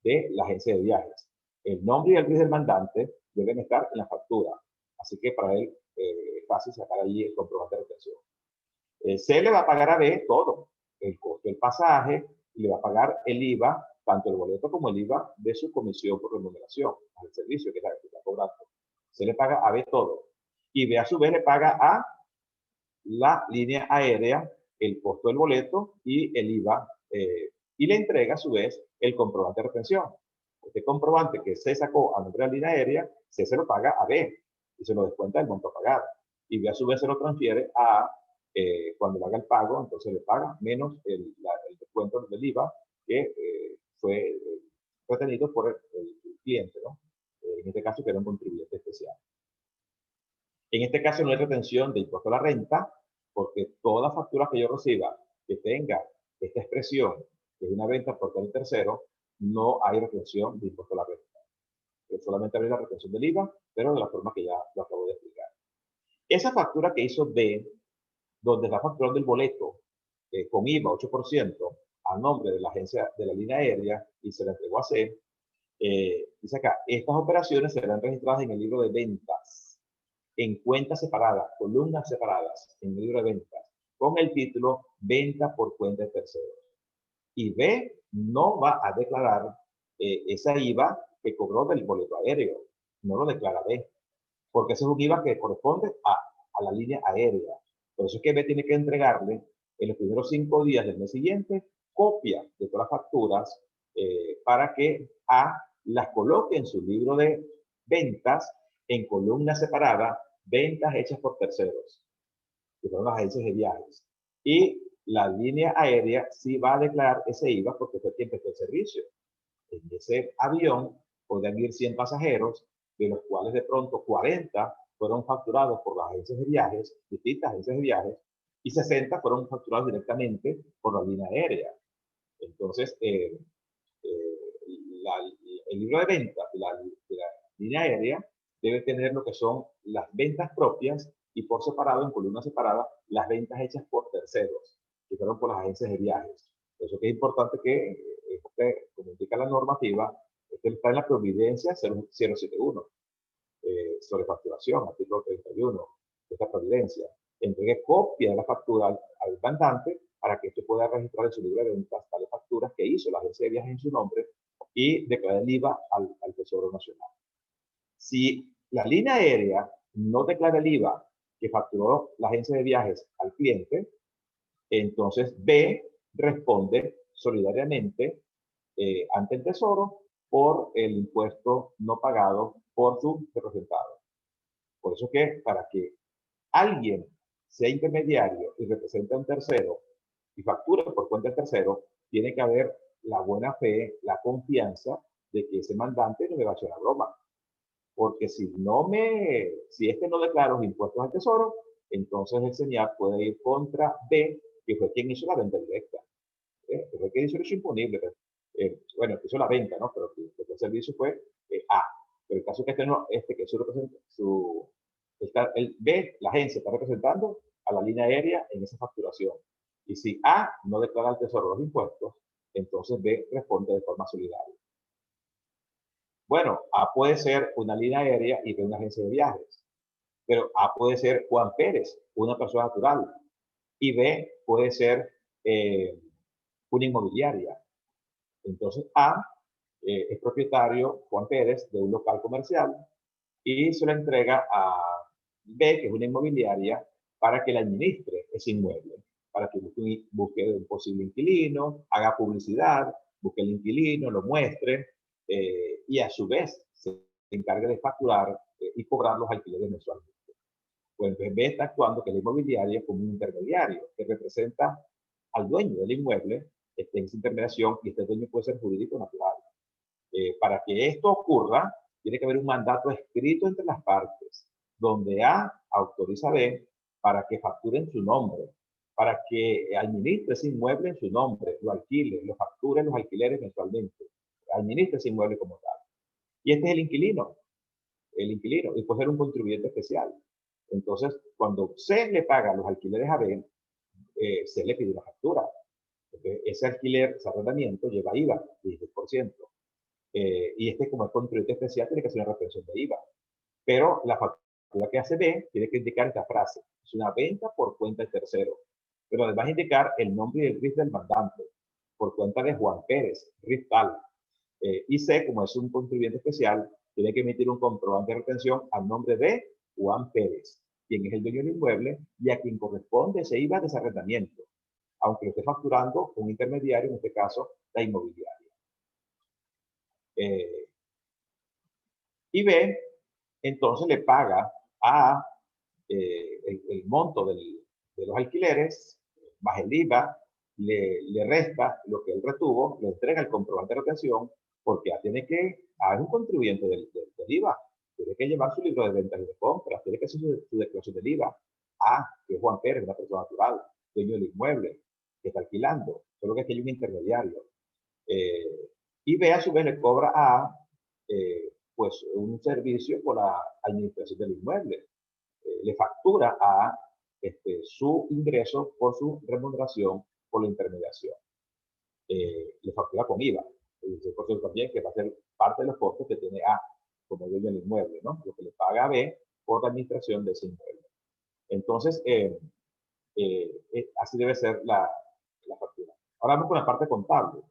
de la agencia de viajes. El nombre y el RIF del mandante deben estar en la factura. Así que para él es fácil sacar allí el comprobante de retención. Se le va a pagar a B todo, el costo del pasaje, y le va a pagar el IVA, tanto el boleto como el IVA de su comisión por remuneración, al servicio que está cobrando. Se le paga a B todo. Y B a su vez le paga a la línea aérea el costo del boleto y el IVA, y le entrega a su vez el comprobante de retención. Este comprobante que se sacó a nombre de la línea aérea, se lo paga a B y se lo descuenta del monto pagado. Y B a su vez se lo transfiere a cuando le haga el pago, entonces le paga menos el descuento del IVA que fue retenido por el cliente, ¿no? En este caso que era un contribuyente especial. En este caso no hay retención de impuesto a la renta, porque toda factura que yo reciba que tenga esta expresión, que es una venta por el tercero, no hay retención de impuesto a la renta. Solamente hay la retención del IVA, pero de la forma que ya lo acabo de explicar. Esa factura que hizo B, donde está facturando el boleto con IVA 8% a nombre de la agencia de la línea aérea y se la entregó a C, dice acá, estas operaciones serán registradas en el libro de ventas, en cuentas separadas, columnas separadas, en el libro de ventas, con el título Venta por cuenta de terceros. Y B no va a declarar esa IVA que cobró del boleto aéreo, no lo declara B, porque ese es un IVA que corresponde a la línea aérea. Por eso es que B tiene que entregarle en los primeros 5 días del mes siguiente copia de todas las facturas para que A las coloque en su libro de ventas en columna separada, ventas hechas por terceros, que son las agencias de viajes. Y la línea aérea sí va a declarar ese IVA porque fue quien prestó el servicio. En ese avión podían ir 100 pasajeros, de los cuales de pronto 40 fueron facturados por las agencias de viajes, distintas agencias de viajes, y 60 fueron facturados directamente por la línea aérea. Entonces, el libro de ventas de la línea aérea debe tener lo que son las ventas propias y por separado, en columna separada, las ventas hechas por terceros, que fueron por las agencias de viajes. Por eso que es importante que, como indica la normativa, está en la providencia 071, sobre facturación, artículo 31 de esta providencia. Entregue copia de la factura al mandante para que usted pueda registrar en su libro de ventas tales facturas que hizo la agencia de viajes en su nombre y declarar el IVA al Tesoro Nacional. Si la línea aérea no declara el IVA que facturó la agencia de viajes al cliente, entonces B responde solidariamente ante el Tesoro por el impuesto no pagado por su representado. Por eso que para que alguien sea intermediario y representa a un tercero y factura por cuenta del tercero, tiene que haber la buena fe, la confianza de que ese mandante no me va a echar la broma. Porque si este no declara los impuestos al tesoro, entonces el señal puede ir contra B, que fue quien hizo la venta directa. Que fue quien hizo el hecho imponible. Bueno, que hizo la venta, ¿no? Pero el servicio fue A. Pero el caso es que que el B, la agencia está representando a la línea aérea en esa facturación. Y si A no declara al tesoro los impuestos, entonces B responde de forma solidaria. Bueno, A puede ser una línea aérea y B una agencia de viajes. Pero A puede ser Juan Pérez, una persona natural. Y B puede ser una inmobiliaria. Entonces A es propietario, Juan Pérez, de un local comercial y se lo entrega a B, que es una inmobiliaria, para que le administre ese inmueble, para que busque un posible inquilino, haga publicidad, busque el inquilino, lo muestre y a su vez se encargue de facturar y cobrar los alquileres mensualmente. Pues entonces B está actuando, que la inmobiliaria, como un intermediario que representa al dueño del inmueble, en esa intermediación, y este dueño puede ser jurídico natural. Para que esto ocurra, tiene que haber un mandato escrito entre las partes, donde A autoriza a B para que facture en su nombre, para que administre ese inmueble en su nombre, lo alquile, lo facture los alquileres mensualmente, administre ese inmueble como tal. Y este es el inquilino, y puede ser un contribuyente especial. Entonces, cuando C le paga los alquileres a B, C le pide una factura. Entonces, ese alquiler, ese arrendamiento lleva IVA, 16%. Y como es contribuyente especial, tiene que hacer una retención de IVA. Pero la factura que hace B tiene que indicar esta frase. Es una venta por cuenta de tercero. Pero además indicar el nombre y el RIF del mandante, por cuenta de Juan Pérez, RIF tal. Y C, como es un contribuyente especial, tiene que emitir un comprobante de retención al nombre de Juan Pérez, quien es el dueño del inmueble y a quien corresponde ese IVA de ese arrendamiento, aunque lo esté facturando un intermediario, en este caso, la inmobiliaria. Y B, entonces le paga a el monto de los alquileres, más el IVA, le resta lo que él retuvo, le entrega el comprobante de retención, porque es un contribuyente del IVA, tiene que llevar su libro de ventas y de compras, tiene que hacer su declaración del IVA. Que es Juan Pérez, una persona natural, dueño del inmueble, que está alquilando, solo que aquí hay un intermediario. Y B, a su vez, le cobra a pues un servicio por la administración del inmueble. Le factura a su ingreso por su remuneración por la intermediación. Le factura con IVA, el 16% también, que va a ser parte de los costos que tiene A como dueño del inmueble, ¿no? Lo que le paga a B por la administración de ese inmueble. Entonces, así debe ser la factura. Ahora vamos con la parte contable.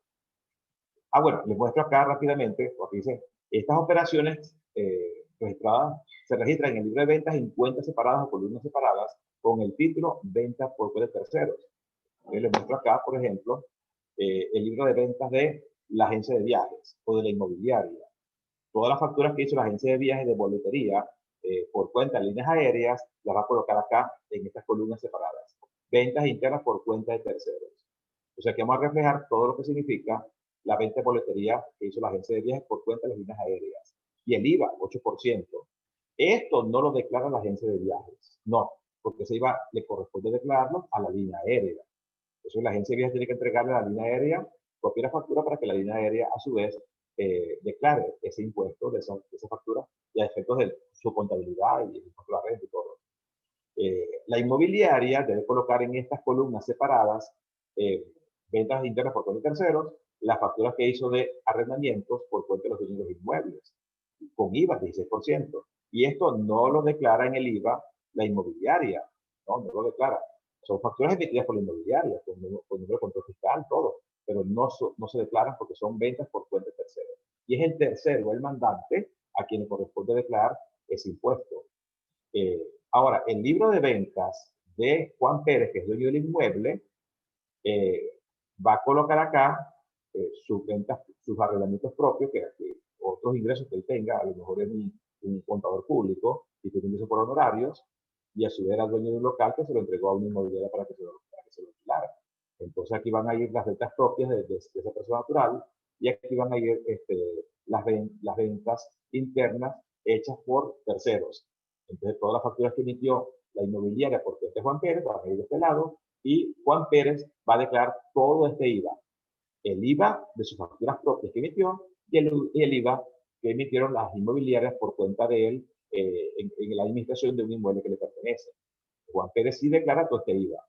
Bueno, les muestro acá rápidamente, porque dice, estas operaciones registradas se registran en el libro de ventas en cuentas separadas o columnas separadas con el título Ventas por cuenta de terceros. Les muestro acá, por ejemplo, el libro de ventas de la agencia de viajes o de la inmobiliaria. Todas las facturas que hizo la agencia de viajes de boletería por cuenta de líneas aéreas, las va a colocar acá en estas columnas separadas. Ventas internas por cuenta de terceros. O sea que vamos a reflejar todo lo que significa la venta de boletería que hizo la agencia de viajes por cuenta de las líneas aéreas. Y el IVA, 8%. Esto no lo declara la agencia de viajes. No, porque ese IVA le corresponde declararlo a la línea aérea. Entonces la agencia de viajes tiene que entregarle a la línea aérea copia de la factura para que la línea aérea a su vez declare ese impuesto de esa factura y a efectos de su contabilidad y el impuesto de la renta y todo. La inmobiliaria debe colocar en estas columnas separadas ventas internas por cuenta de terceros, las facturas que hizo de arrendamientos por cuenta de los dueños de los inmuebles, con IVA 16%. Y esto no lo declara en el IVA la inmobiliaria, no lo declara. Son facturas emitidas por la inmobiliaria, con número de control fiscal, todo, pero no se declaran porque son ventas por cuenta de terceros. Y es el tercero, el mandante, a quien le corresponde declarar ese impuesto. Ahora, el libro de ventas de Juan Pérez, que es dueño del inmueble, va a colocar acá sus ventas, sus arreglamientos propios, que otros ingresos que él tenga, a lo mejor es un contador público y tiene ingresos por honorarios, y a su vez era dueño de un local que se lo entregó a una inmobiliaria para que se lo alquilara. Entonces aquí van a ir las rentas propias de esa persona natural y aquí van a ir las ventas internas hechas por terceros. Entonces todas las facturas que emitió la inmobiliaria por cuenta de Juan Pérez van a ir de este lado y Juan Pérez va a declarar todo este IVA. El IVA de sus facturas propias que emitió y el IVA que emitieron las inmobiliarias por cuenta de él en la administración de un inmueble que le pertenece. Juan Pérez sí declara todo este IVA,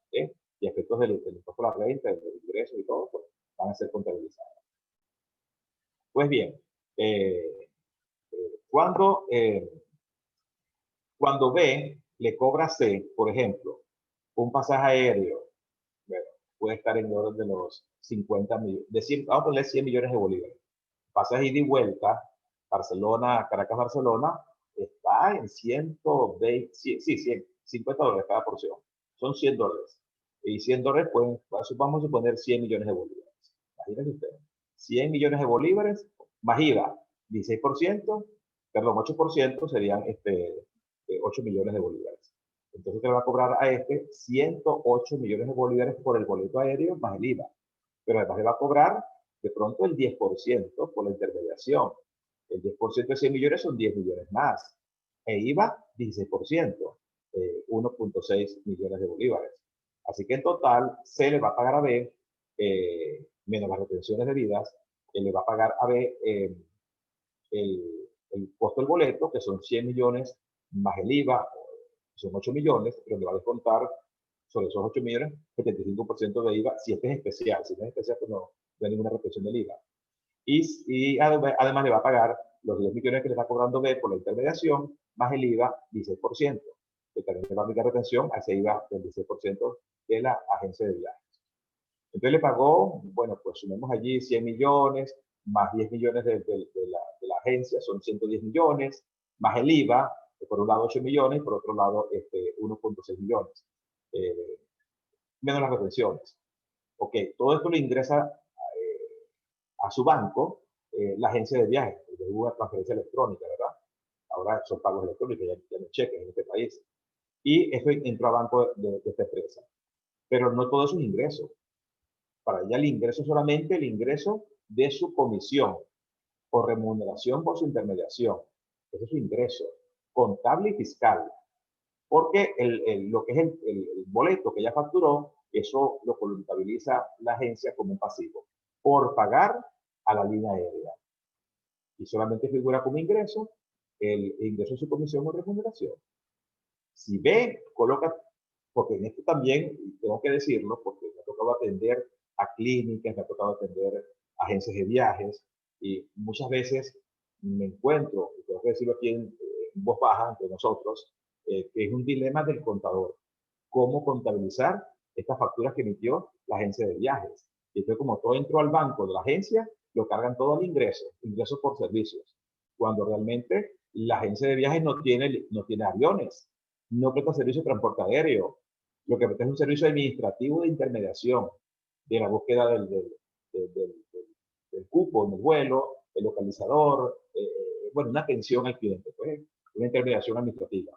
y efectos del impuesto a la renta, del ingreso y todo, pues, van a ser contabilizados. Pues bien, cuando B le cobra C, por ejemplo, un pasaje aéreo, bueno, puede estar en el orden de los 50 millones, vamos a ponerle 100 millones de bolívares. Pasaje ida y vuelta, Barcelona, Caracas-Barcelona, está en 120, sí, 100, $50 cada porción. Son $100. Y $100 pueden, vamos a suponer 100 millones de bolívares. Imagínense ustedes. 100 millones de bolívares más IVA, 16%, perdón, 8% serían 8 millones de bolívares. Entonces te va a cobrar a 108 millones de bolívares por el boleto aéreo más el IVA. Pero además le va a cobrar de pronto el 10% por la intermediación. El 10% de 100 millones son 10 millones más. E IVA, 16%, 1.6 millones de bolívares. Así que en total se le va a pagar a B, menos las retenciones debidas, le va a pagar a B el costo del boleto, que son 100 millones, más el IVA, son 8 millones, pero le va a descontar sobre esos 8 millones, 75% de IVA, si este es especial. Si no es especial, pues no hay ninguna retención del IVA. Y además le va a pagar los 10 millones que le está cobrando B por la intermediación, más el IVA, 16%, que también le va a aplicar retención a ese IVA del 16% de la agencia de viajes. Entonces le pagó, bueno, pues sumemos allí 100 millones, más 10 millones de la agencia, son 110 millones, más el IVA, por un lado 8 millones, por otro lado 1.6 millones, menos las retenciones. Ok, todo esto le ingresa a su banco, la agencia de viajes, de una transferencia electrónica, ¿verdad? Ahora son pagos electrónicos, ya no cheques en este país. Y esto entró a banco de esta empresa. Pero no todo es un ingreso. Para ella el ingreso es solamente el ingreso de su comisión o remuneración por su intermediación. Ese es su ingreso contable y fiscal. Porque lo que es el boleto que ella facturó, eso lo contabiliza la agencia como un pasivo por pagar a la línea aérea. Y solamente figura como ingreso el ingreso de su comisión o remuneración. Si B coloca, porque en esto también tengo que decirlo, porque me ha tocado atender a clínicas, me ha tocado atender a agencias de viajes, y muchas veces me encuentro, y tengo que decirlo aquí en voz baja entre nosotros, que es un dilema del contador. ¿Cómo contabilizar estas facturas que emitió la agencia de viajes? Y entonces, como todo entró al banco de la agencia, lo cargan todo al ingreso por servicios, cuando realmente la agencia de viajes no tiene aviones, no presta servicio de transporte aéreo, lo que presta es un servicio administrativo de intermediación, de la búsqueda del cupo en el vuelo, el localizador, bueno, una atención al cliente, pues, una intermediación administrativa.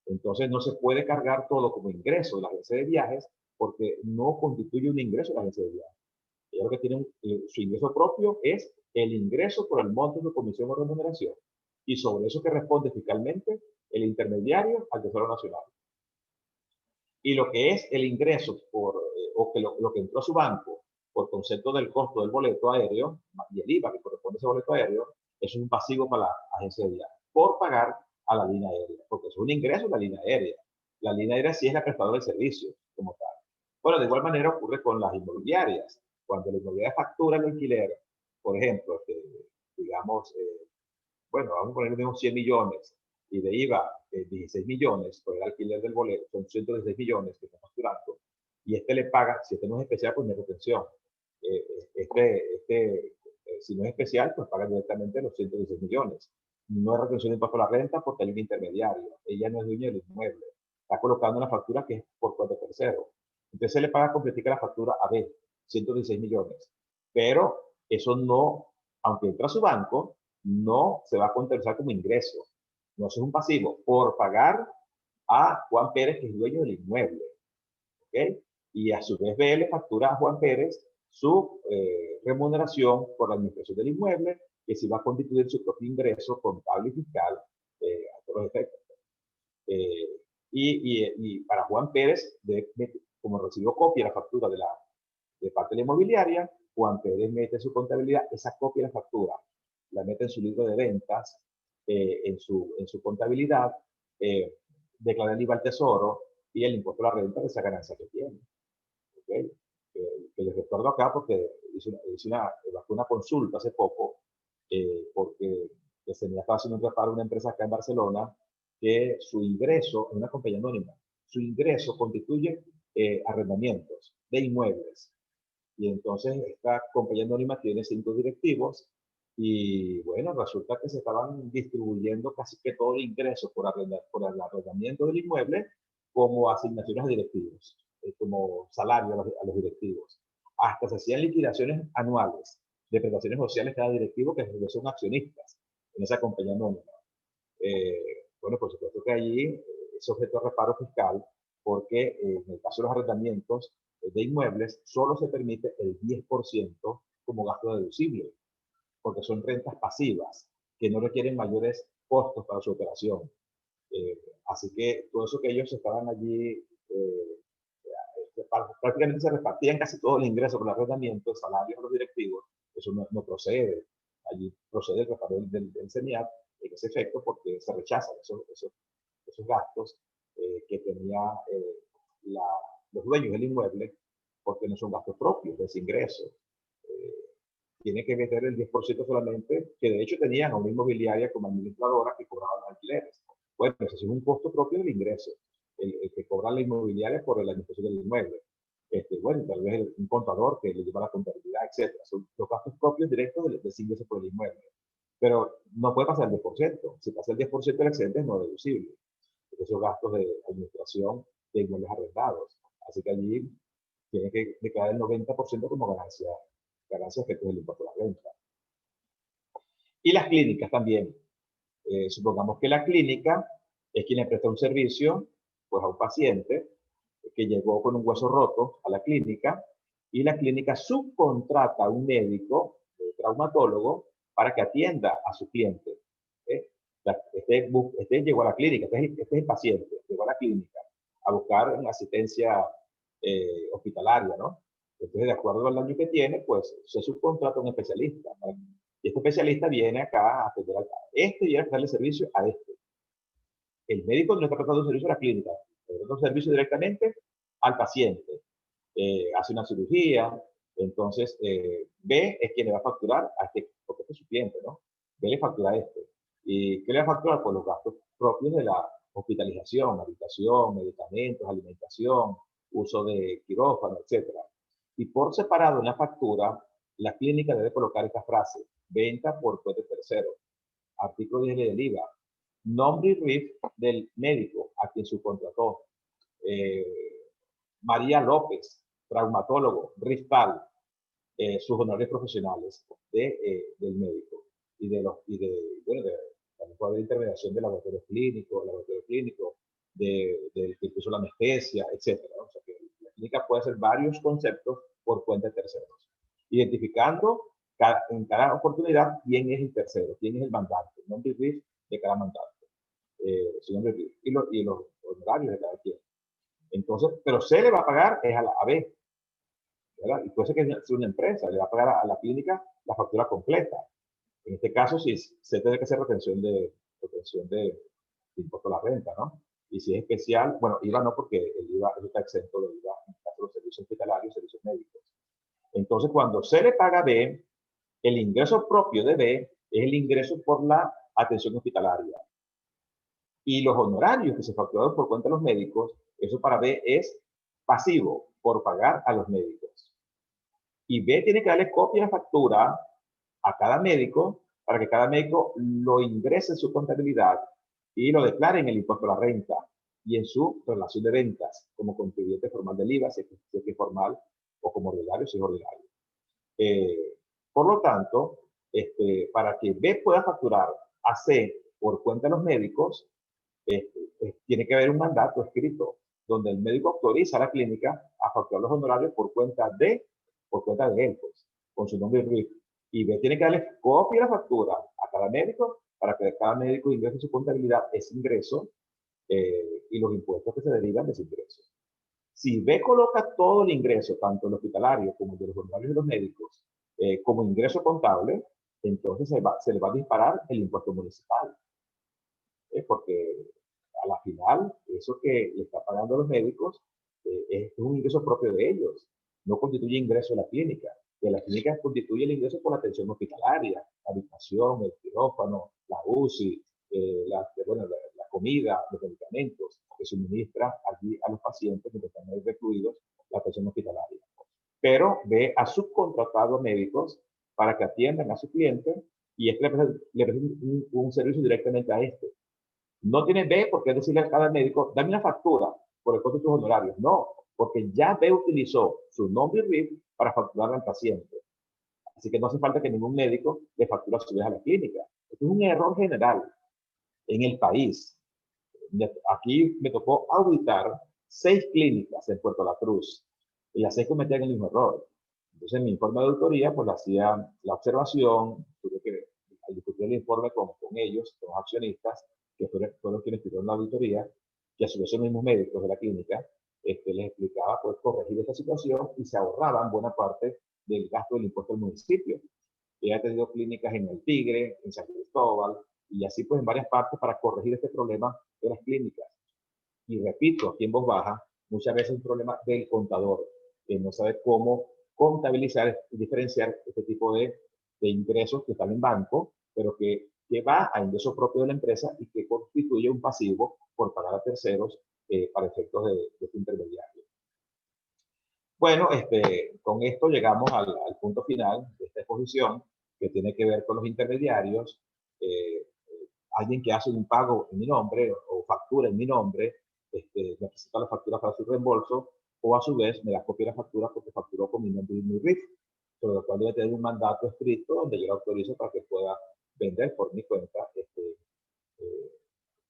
Entonces no se puede cargar todo como ingreso de la agencia de viajes porque no constituye un ingreso de la agencia de viajes. Ella lo que tiene su ingreso propio es el ingreso por el monto de comisión o remuneración. Y sobre eso que responde fiscalmente el intermediario al Tesoro Nacional. Y lo que es el ingreso o que lo que entró a su banco por concepto del costo del boleto aéreo y el IVA que corresponde a ese boleto aéreo, es un pasivo para la agencia de viajes por pagar a la línea aérea, porque es un ingreso de la línea aérea. La línea aérea sí es la prestadora de servicio como tal. Bueno, de igual manera ocurre con las inmobiliarias. Cuando la inmobiliaria factura el alquiler, por ejemplo, digamos, bueno, vamos a ponerle unos 100 millones y de IVA 16 millones por el alquiler del boleto, son 116 millones que está facturando, y le paga, si no es especial, pues no es retención. Si no es especial, pues paga directamente los 116 millones. No es retención de impuesto a la renta porque hay un intermediario. Ella no es dueña del inmueble. Está colocando una factura que es por cuenta de tercero. Entonces se le paga completica la factura a B, 116 millones. Pero eso no, aunque entra a su banco, no se va a contabilizar como ingreso. No es un pasivo por pagar a Juan Pérez, que es dueño del inmueble. ¿Ok? Y a su vez B le factura a Juan Pérez su remuneración por la administración del inmueble, que se va a constituir su propio ingreso contable y fiscal a todos los efectos. Y para Juan Pérez, como recibió copia de la factura de parte de la inmobiliaria, Juan Pérez mete en su contabilidad esa copia de la factura, la mete en su libro de ventas, en su contabilidad, declara el IVA al tesoro y el impuesto a la renta de esa ganancia que tiene. ¿Okay? Que les recuerdo acá porque hice una consulta hace poco, porque se me estaba haciendo un reparo a una empresa acá en Barcelona, que su ingreso, en una compañía anónima, su ingreso constituye arrendamientos de inmuebles. Y entonces esta compañía anónima tiene 5 directivos y bueno, resulta que se estaban distribuyendo casi que todo el ingreso por el arrendamiento del inmueble como asignaciones a directivos, como salario a los directivos. Hasta se hacían liquidaciones anuales de prestaciones sociales cada directivo, que son accionistas en esa compañía anónima. Bueno, por supuesto que allí es objeto de reparo fiscal, porque en el caso de los arrendamientos de inmuebles solo se permite el 10% como gasto deducible, porque son rentas pasivas que no requieren mayores costos para su operación. Así que todo eso que ellos estaban allí, prácticamente se repartían casi todo el ingreso por el arrendamiento, salarios a los directivos, eso no procede. Allí procede el reparo del CENIAT en ese efecto, porque se rechazan esos gastos que tenían los dueños del inmueble, porque no son gastos propios de ese ingreso. Tiene que meter el 10% solamente, que de hecho tenían a una inmobiliaria como administradora que cobraban alquileres. Bueno, ese es un costo propio del ingreso, el que cobra la inmobiliaria por la administración del inmueble. Bueno, tal vez un contador que le lleva la contabilidad, etc. Son los gastos propios directos de ese ingreso por el inmueble. Pero no puede pasar el 10%. Si pasa el 10% del excedente, no es deducible. Esos gastos de administración de inmuebles arrendados. Así que allí tiene que declarar el 90% como ganancia efectos del impuesto a la renta. Y las clínicas también. Supongamos que la clínica es quien le presta un servicio pues, a un paciente que llegó con un hueso roto a la clínica y la clínica subcontrata a un médico, traumatólogo, para que atienda a su cliente. Este llegó a la clínica, este es el paciente, llegó a la clínica a buscar una asistencia hospitalaria, ¿no? Entonces, de acuerdo al daño que tiene, pues se subcontrata a un especialista, ¿no? Y este especialista viene acá a atender a este y a darle servicio a este. El médico no está prestando servicio a la clínica, está prestando servicio directamente al paciente. Hace una cirugía, entonces B es quien le va a facturar a este, porque este es su cliente, ¿no? B le factura a este. ¿Y qué le va a facturar? Por los gastos propios de la hospitalización, habitación, medicamentos, alimentación, uso de quirófano, etc. Y por separado en la factura, la clínica debe colocar esta frase: venta por cuenta de tercero. Artículo 10 del IVA. Nombre y RIF del médico a quien subcontrató. María López, traumatólogo, RIF tal. Sus honores profesionales del médico. Bueno, también puede haber intervención de laboratorio clínico, del que puso la anestesia, etc. ¿no? O sea que la clínica puede hacer varios conceptos por cuenta de terceros, identificando en cada oportunidad quién es el tercero, quién es el mandante, el nombre y RIF de cada mandante, su nombre y RIF, y los honorarios de cada quien. Entonces, pero se le va a pagar es a B, ¿verdad? Y puede ser que sea una empresa, le va a pagar a la clínica la factura completa. En este caso, sí, se tiene que hacer retención de impuesto a la renta, ¿no? Y si es especial, bueno, IVA no, porque el IVA está exento de IVA en el caso de los servicios hospitalarios, servicios médicos. Entonces, cuando se le paga a B, el ingreso propio de B es el ingreso por la atención hospitalaria. Y los honorarios que se facturaron por cuenta de los médicos, eso para B es pasivo, por pagar a los médicos. Y B tiene que darle copia de factura a cada médico para que cada médico lo ingrese en su contabilidad y lo declare en el impuesto a la renta y en su relación de ventas como contribuyente formal del IVA, si es que es formal, o como ordinario, si es ordinario. Por lo tanto, para que B pueda facturar a C por cuenta de los médicos, tiene que haber un mandato escrito donde el médico autoriza a la clínica a facturar los honorarios por cuenta de él, pues, con su nombre y RIF. Y tiene que darle copia de la factura a cada médico para que cada médico ingrese en su contabilidad ese ingreso y los impuestos que se derivan de ese ingreso. Si B coloca todo el ingreso, tanto el hospitalario como el de los honorarios de los médicos, como ingreso contable, entonces se le va a disparar el impuesto municipal. Porque a la final, eso que le está pagando a los médicos es un ingreso propio de ellos, no constituye ingreso de la clínica. De la clínica constituye el ingreso por la atención hospitalaria, la habitación, el quirófano, la UCI, la comida, los medicamentos que suministra allí a los pacientes que están ahí recluidos, la atención hospitalaria. Pero ve a subcontratados médicos para que atiendan a su cliente y le presenten un servicio directamente a este. No tiene B porque decirle a cada médico, dame una factura por el costo de tus honorarios. No, porque ya B utilizó su nombre y RIF para facturar al paciente. Así que no hace falta que ningún médico le facture a su vez a la clínica. Esto es un error general en el país. Aquí me tocó auditar 6 clínicas en Puerto La Cruz y las 6 cometían el mismo error. Entonces, en mi informe de auditoría, pues hacía la observación, tuve que discutir el informe con ellos, con los accionistas, que fueron quienes pidieron la auditoría, que a su vez son los mismos médicos de la clínica, les explicaba pues corregir esta situación y se ahorraban buena parte del gasto del impuesto del municipio. He tenido clínicas en El Tigre, en San Cristóbal, y así pues en varias partes para corregir este problema de las clínicas. Y repito, aquí en voz baja, muchas veces es un problema del contador, que no sabe cómo contabilizar y diferenciar este tipo de ingresos que están en banco, pero que va a ingreso propio de la empresa y que constituye un pasivo por pagar a terceros para efectos de este intermediario. Bueno, con esto llegamos al punto final de esta exposición, que tiene que ver con los intermediarios. Alguien que hace un pago en mi nombre o factura en mi nombre, necesita la factura para su reembolso, o a su vez me da copia de la factura porque facturó con mi nombre y mi RIF, sobre lo cual debe tener un mandato escrito donde yo lo autorizo para que pueda vender por mi cuenta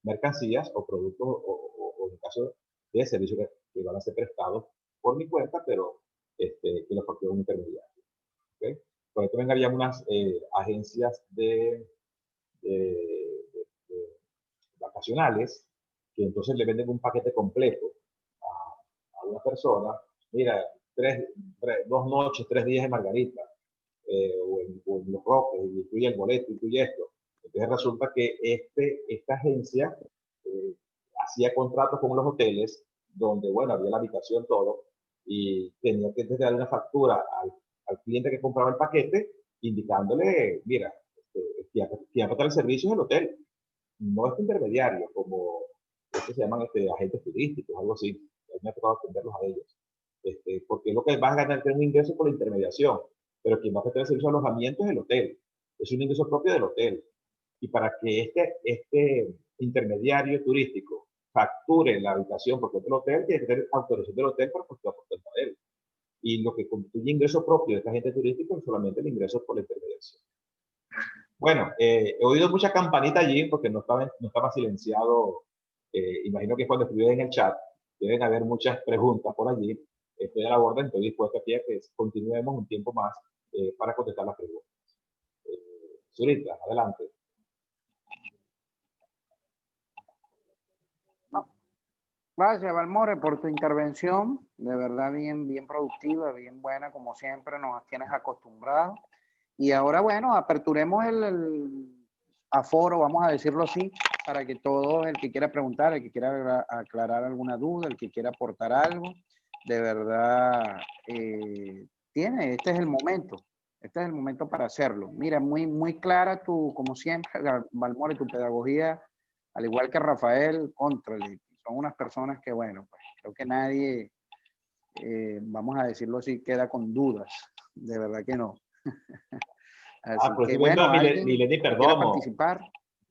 mercancías o productos o en caso de servicios que van a ser prestados por mi cuenta, pero que lo factura un intermediario. ¿Okay? Por esto vengarían unas agencias de vacacionales que entonces le venden un paquete completo a una persona. Mira, 2 noches, 3 días en Margarita, o en Los Roques, incluye el boleto, incluye esto. Entonces resulta que esta agencia hacía contratos con los hoteles donde, bueno, había la habitación, todo, y tenía que darle una factura al cliente que compraba el paquete, indicándole, mira, que va a prestar el servicio en el hotel. No es intermediario, como se llaman agentes turísticos, algo así. Me ha tocado atenderlos a ellos. Porque lo que vas a ganar es un ingreso por la intermediación, pero quien va a prestar el servicio de alojamiento es el hotel. Es un ingreso propio del hotel. Y para que este intermediario turístico facture la habitación porque es del hotel, tiene que tener autorización del hotel para facturar por cuenta de él. Y lo que constituye ingreso propio de este agente turístico es solamente el ingreso por la intermediación. Bueno, he oído mucha campanita allí porque no estaba silenciado. Imagino que cuando escriben en el chat deben haber muchas preguntas por allí. Estoy a la orden, estoy dispuesto aquí a que continuemos un tiempo más para contestar las preguntas. Zurita, adelante. Gracias, Balmore, por tu intervención. De verdad, bien productiva, bien buena, como siempre nos tienes acostumbrados. Y ahora, bueno, aperturemos el aforo, vamos a decirlo así, para que todo el que quiera preguntar, el que quiera aclarar alguna duda, el que quiera aportar algo, de verdad, este es el momento. Este es el momento para hacerlo. Mira, muy clara como siempre, Balmore, tu pedagogía, al igual que Rafael, son unas personas que, bueno, pues creo que nadie, vamos a decirlo así, queda con dudas. De verdad que no. Así Pues que, bueno, Mileni quiera Perdomo, participar.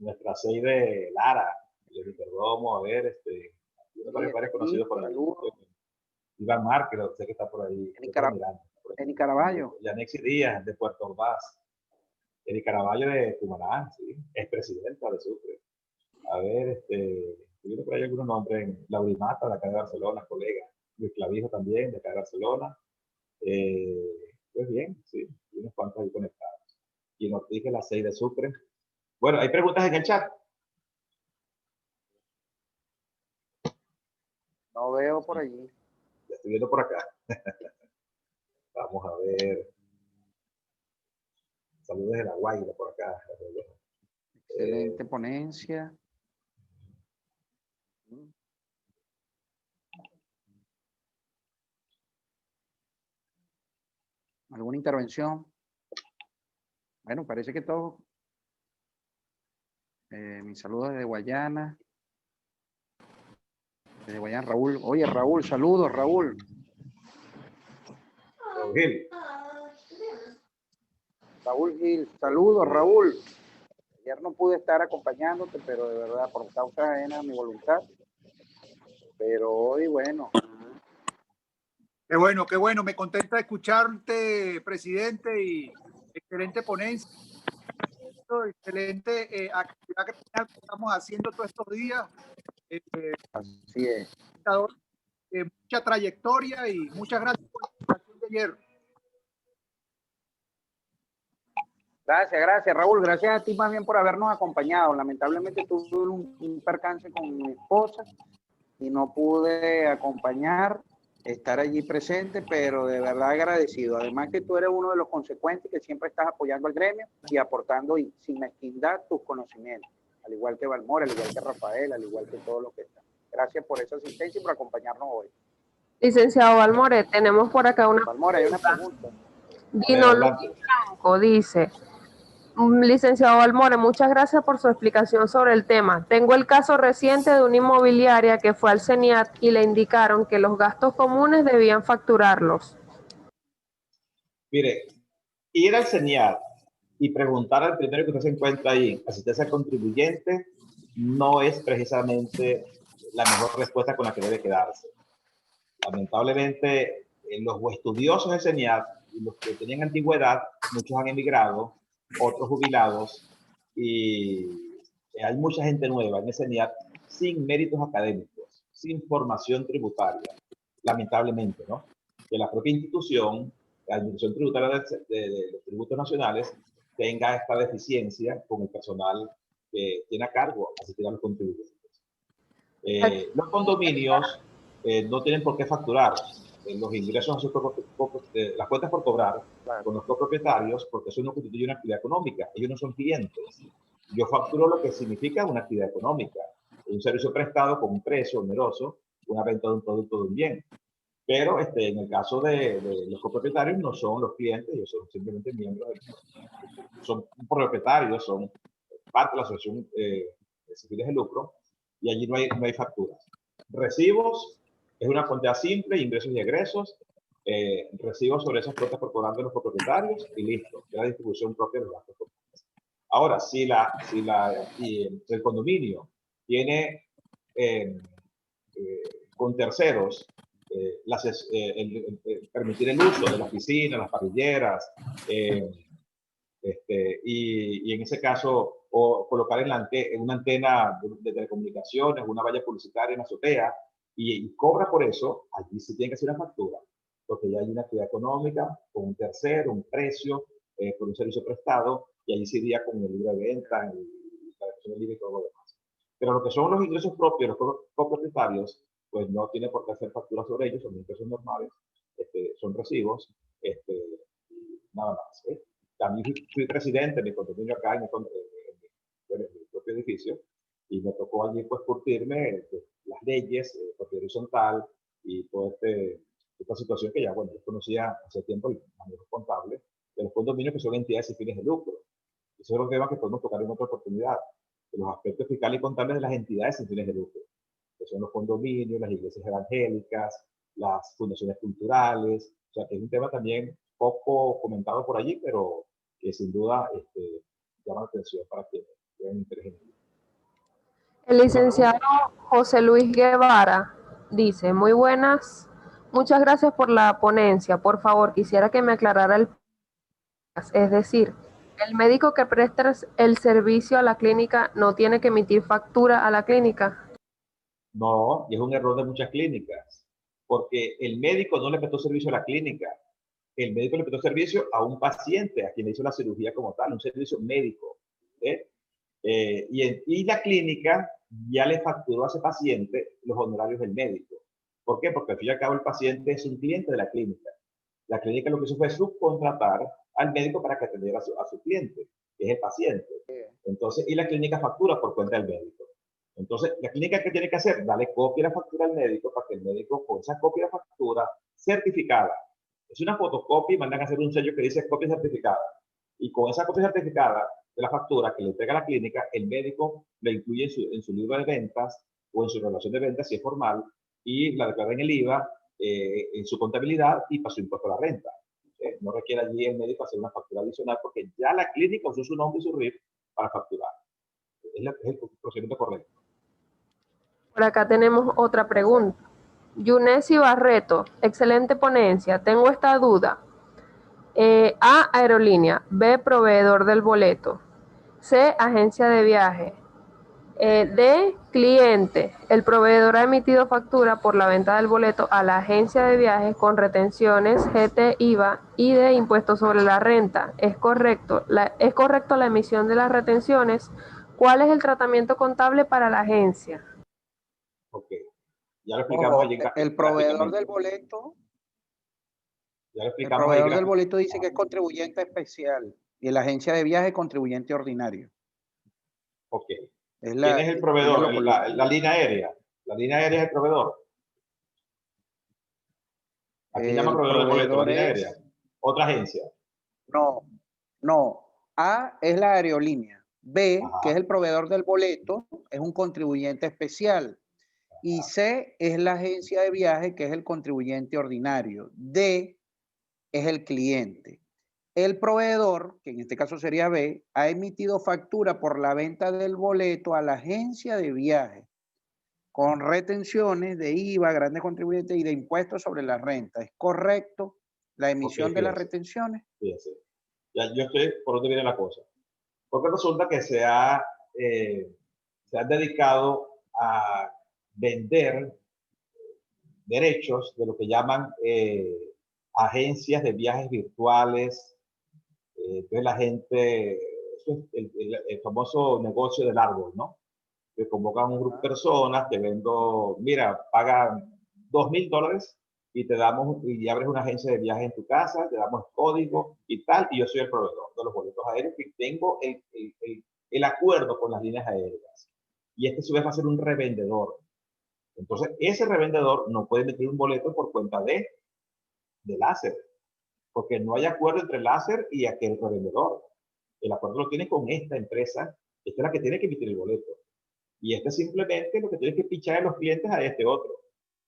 nuestra 6 de Lara. Mileni Perdomo, a ver, varios conocidos por ahí. Iván Mar, creo que está por ahí. Eni Caraballo. Yanexi Díaz, de Puerto Ordaz. Eni Caraballo de Cumaná, sí, es presidenta de Sucre. A ver, Yo creo que hay algunos nombres, en Laurimata, de acá de Barcelona, colega, Luis Clavijo también, de acá de Barcelona. Pues bien, sí, y unos cuantos ahí conectados. Y nos dije las 6 de Sucre. Bueno, hay preguntas en el chat. No veo por allí. Ya estoy viendo por acá. Vamos a ver. Saludos de La Guaira por acá. Excelente ponencia. ¿Alguna intervención? Bueno, parece que todo. Mis saludos desde Guayana. Desde Guayana, Raúl. Oye, Raúl, saludos, Raúl. Gil. Raúl Gil, saludos, Raúl. Ayer no pude estar acompañándote, pero de verdad, por causa ajena a mi voluntad. Pero hoy, bueno. Qué bueno, me contenta escucharte, presidente, y excelente ponencia, excelente actividad que estamos haciendo todos estos días. Así es. Mucha trayectoria y muchas gracias por la invitación de ayer. Gracias, Raúl. Gracias a ti más bien por habernos acompañado. Lamentablemente tuve un percance con mi esposa y no pude acompañar, estar allí presente, pero de verdad agradecido. Además que tú eres uno de los consecuentes que siempre estás apoyando al gremio y aportando sin mezquindad tus conocimientos, al igual que Balmore, al igual que Rafael, al igual que todos los que están. Gracias por esa asistencia y por acompañarnos hoy. Licenciado Balmore, tenemos por acá una Balmore, hay una pregunta. Dino Luis Blanco dice: licenciado Balmore, muchas gracias por su explicación sobre el tema. Tengo el caso reciente de una inmobiliaria que fue al CENIAT y le indicaron que los gastos comunes debían facturarlos. Mire, ir al CENIAT y preguntar al primero que usted se encuentra ahí, asistencia al contribuyente, no es precisamente la mejor respuesta con la que debe quedarse. Lamentablemente, los estudiosos del CENIAT y los que tenían antigüedad, muchos han emigrado, otros jubilados, y hay mucha gente nueva en el CENIAT sin méritos académicos, sin formación tributaria, lamentablemente, ¿no? Que la propia institución, la Administración Tributaria de los Tributos Nacionales, tenga esta deficiencia con el personal que tiene a cargo asistir a los contribuyentes. Los condominios no tienen por qué facturar los ingresos a sus las cuentas por cobrar con los copropietarios, porque eso no constituye una actividad económica. Ellos no son clientes. Yo facturo lo que significa una actividad económica, un servicio prestado con un precio oneroso, una venta de un producto, de un bien. Pero en el caso de los copropietarios no son los clientes, ellos son simplemente miembros son propietarios, son parte de la asociación de civiles de lucro, y allí no hay facturas. Recibos es una cuenta simple, ingresos y egresos, recibos sobre esas cuentas por cobrar de los copropietarios y listo, es la distribución propia de los gastos comunes. Ahora, si el condominio tiene con terceros permitir el uso de la piscina, las parrilleras, y en ese caso, o colocar en una antena de telecomunicaciones, una valla publicitaria en la azotea, y cobra por eso, allí se tiene que hacer una factura, porque ya hay una actividad económica con un tercero, un precio, por un servicio prestado, y allí se iría con el libre de venta, la declaración de libre y todo lo demás. Pero lo que son los ingresos propios, los copropietarios, pues no tiene por qué hacer facturas sobre ellos, son ingresos normales, son recibos, y nada más. También fui presidente de mi condominio acá en mi propio edificio, y me tocó allí pues curtirme las leyes, propiedad horizontal y toda esta situación que ya, bueno, yo conocía hace tiempo el manejo contable de los condominios, que son entidades sin fines de lucro. Eso es un tema que podemos tocar en otra oportunidad, de los aspectos fiscales y contables de las entidades sin fines de lucro, que son los condominios, las iglesias evangélicas, las fundaciones culturales. O sea, que es un tema también poco comentado por allí, pero que sin duda llama la atención para quienes tengan interés en ello. El licenciado José Luis Guevara dice: muy buenas, muchas gracias por la ponencia. Por favor, quisiera que me aclarara es decir, el médico que presta el servicio a la clínica no tiene que emitir factura a la clínica. No, y es un error de muchas clínicas, porque el médico no le prestó servicio a la clínica, el médico le prestó servicio a un paciente, a quien le hizo la cirugía como tal, un servicio médico. ¿Eh? Y la clínica ya le facturó a ese paciente los honorarios del médico. ¿Por qué? Porque al fin y al cabo el paciente es un cliente de la clínica. La clínica lo que hizo fue subcontratar al médico para que atendiera a su cliente, que es el paciente. Entonces, y la clínica factura por cuenta del médico. Entonces, la clínica, ¿qué tiene que hacer? Darle copia de la factura al médico para que el médico, con esa copia de la factura certificada, es una fotocopia y mandan a hacer un sello que dice copia certificada. Y con esa copia certificada de la factura que le entrega a la clínica, el médico la incluye en su libro de ventas o en su relación de ventas si es formal y la declara en el IVA, en su contabilidad y para su impuesto a la renta. No requiere allí el médico hacer una factura adicional porque ya la clínica usó su nombre y su RIF para facturar. Es el procedimiento correcto. Por acá tenemos otra pregunta. Yunesi Barreto, excelente ponencia. Tengo esta duda. A, aerolínea. B, proveedor del boleto. C, agencia de viaje. D, cliente. El proveedor ha emitido factura por la venta del boleto a la agencia de viajes con retenciones GT, IVA y de impuestos sobre la renta. ¿Es correcto la emisión de las retenciones? ¿Cuál es el tratamiento contable para la agencia? Ok. Ya lo explicamos allí. El proveedor del boleto. Ya lo El explicamos proveedor ahí. del boleto dice que es contribuyente especial y la agencia de viaje contribuyente ordinario. Ok. Es ¿Quién es el proveedor? La línea aérea. La línea aérea es el proveedor. ¿A quién llama proveedor del boleto? La línea aérea. Otra agencia. No. A es la aerolínea. B, Ajá. que es el proveedor del boleto, es un contribuyente especial. Y C es la agencia de viaje, que es el contribuyente ordinario. D es el cliente. El proveedor, que en este caso sería B, ha emitido factura por la venta del boleto a la agencia de viaje con retenciones de IVA, grandes contribuyentes y de impuestos sobre la renta. ¿Es correcto la emisión de las retenciones? Fíjense. Ya, yo estoy por dónde viene la cosa. Porque resulta que se ha dedicado a vender derechos de lo que llaman agencias de viajes virtuales. Entonces la gente, eso es el famoso negocio del árbol, ¿no? Que convocan un grupo de personas, te vendo, mira, pagan $2,000 y te damos, y abres una agencia de viajes en tu casa, te damos código y tal, y yo soy el proveedor de los boletos aéreos y tengo el acuerdo con las líneas aéreas. Y este a su vez va a ser un revendedor. Entonces, ese revendedor no puede emitir un boleto por cuenta de láser, porque no hay acuerdo entre láser y aquel revendedor. El acuerdo lo tiene con esta empresa, esta es la que tiene que emitir el boleto. Y este simplemente lo que tiene que pichar a los clientes a este otro.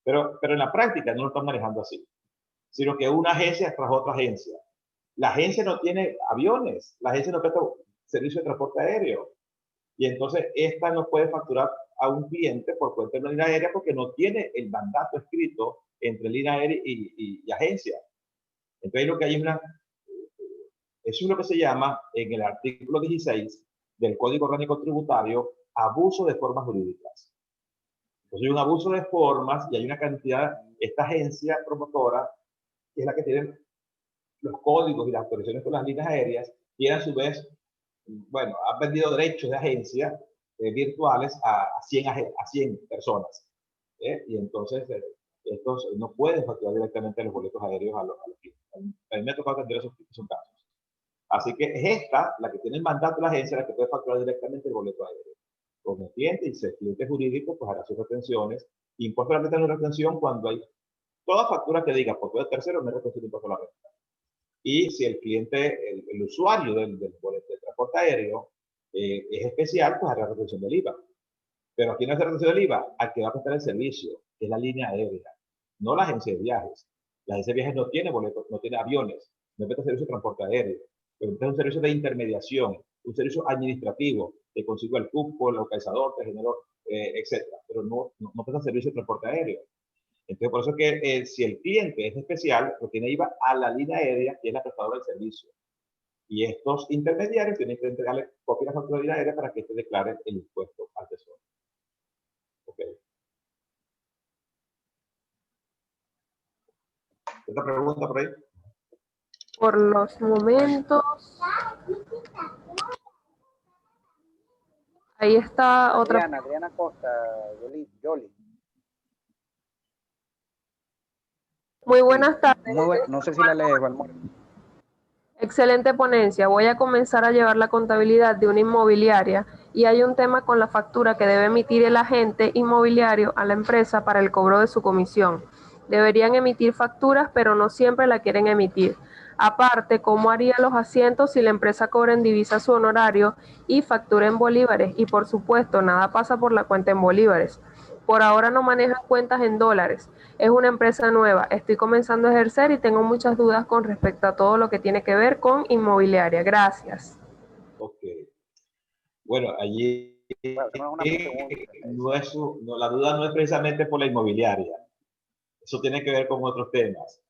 Pero en la práctica no lo están manejando así, sino que una agencia tras otra agencia. La agencia no tiene aviones, la agencia no presta servicio de transporte aéreo. Y entonces esta no puede facturar a un cliente por cuenta de una línea aérea porque no tiene el mandato escrito entre línea aérea y agencia. Entonces lo que hay eso es lo que se llama en el artículo 16 del Código Orgánico Tributario abuso de formas jurídicas. Entonces hay un abuso de formas y hay una cantidad, esta agencia promotora, que es la que tiene los códigos y las autorizaciones con las líneas aéreas, y a su vez, bueno, han vendido derechos de agencia virtuales a 100 personas. Y entonces estos no pueden facturar directamente los boletos aéreos a los clientes. A mí me ha tocado atender esos casos. Así que es esta, la que tiene el mandato de la agencia, la que puede facturar directamente el boleto aéreo. Con el cliente, y si el cliente jurídico, pues hará sus retenciones. Impuesto a la renta no retención cuando hay toda factura que diga por todo el tercero, no es retención de impuesto a la renta. Y si el cliente, el usuario del transporte aéreo es especial, pues hará retención del IVA. Pero aquí no hace retención del IVA, al que va a prestar el servicio, que es la línea aérea, no la agencia de viajes. La agencia de viajes no tiene boletos, no tiene aviones, no presta servicio de transporte aéreo. Pero es un servicio de intermediación, un servicio administrativo, que consigo el cupo, el localizador, te generó, etc. Pero no presta servicio de transporte aéreo. Entonces, por eso es que si el cliente es especial, lo tiene IVA a la línea aérea, que es la prestadora del servicio. Y estos intermediarios tienen que entregarle copia de la factura de línea aérea para que este declare el impuesto al tesoro. Okay. ¿Otra pregunta por ahí? Por los momentos. Ahí está otra. Adriana Costa, Yoli. Muy buenas tardes. Muy bueno. No sé si la lees, Valmore. Excelente ponencia. Voy a comenzar a llevar la contabilidad de una inmobiliaria y hay un tema con la factura que debe emitir el agente inmobiliario a la empresa para el cobro de su comisión. Deberían emitir facturas, pero no siempre la quieren emitir. Aparte, ¿cómo haría los asientos si la empresa cobra en divisa su honorario y factura en bolívares? Y por supuesto, nada pasa por la cuenta en bolívares. Por ahora no manejan cuentas en dólares. Es una empresa nueva. Estoy comenzando a ejercer y tengo muchas dudas con respecto a todo lo que tiene que ver con inmobiliaria. Gracias. Ok. Bueno, allí Bueno, eso no es una pregunta. la duda no es precisamente por la inmobiliaria. Eso tiene que ver con otros temas.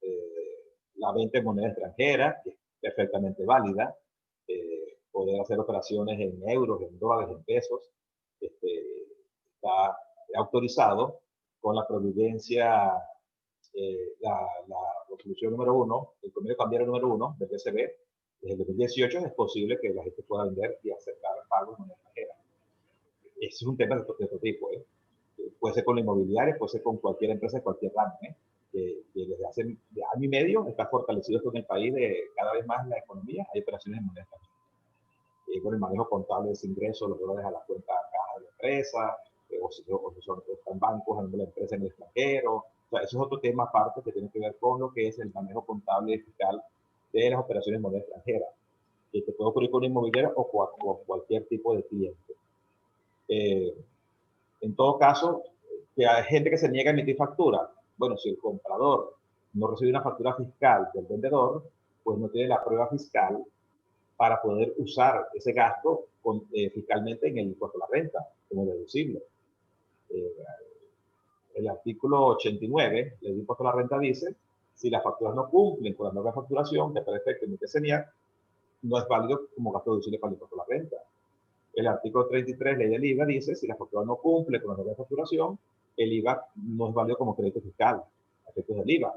La venta en moneda extranjera, que es perfectamente válida. Poder hacer operaciones en euros, en dólares, en pesos. Está autorizado con la providencia, la resolución número 1, el promedio cambiario número 1 del BCB. Desde el 2018 es posible que la gente pueda vender y aceptar pagos en moneda extranjera. Ese es un tema de otro tipo. Puede ser con la inmobiliaria, puede ser con cualquier empresa de cualquier ramo. Que desde hace año y medio está fortalecido esto en el país, de cada vez más la economía, hay operaciones en moneda extranjera. Con el manejo contable de ese ingreso, los dólares a la cuenta caja de la empresa, o si están bancos en la empresa en el extranjero. O sea, eso es otro tema aparte que tiene que ver con lo que es el manejo contable y fiscal de las operaciones en moneda extranjera, que te puede ocurrir con una inmobiliaria o con cualquier tipo de cliente. En todo caso, que hay gente que se niega a emitir factura. Bueno, si el comprador no recibe una factura fiscal del vendedor, pues no tiene la prueba fiscal para poder usar ese gasto fiscalmente en el impuesto a la renta, como deducible. El artículo 89 del impuesto a la renta dice, si las facturas no cumplen con la norma de facturación, que para efecto emite CENIAC, no es válido como gasto deducible para el impuesto a la renta. El artículo 33, ley del IVA, dice, si la factura no cumple con la norma de facturación, el IVA no es válido como crédito fiscal, a efectos del IVA.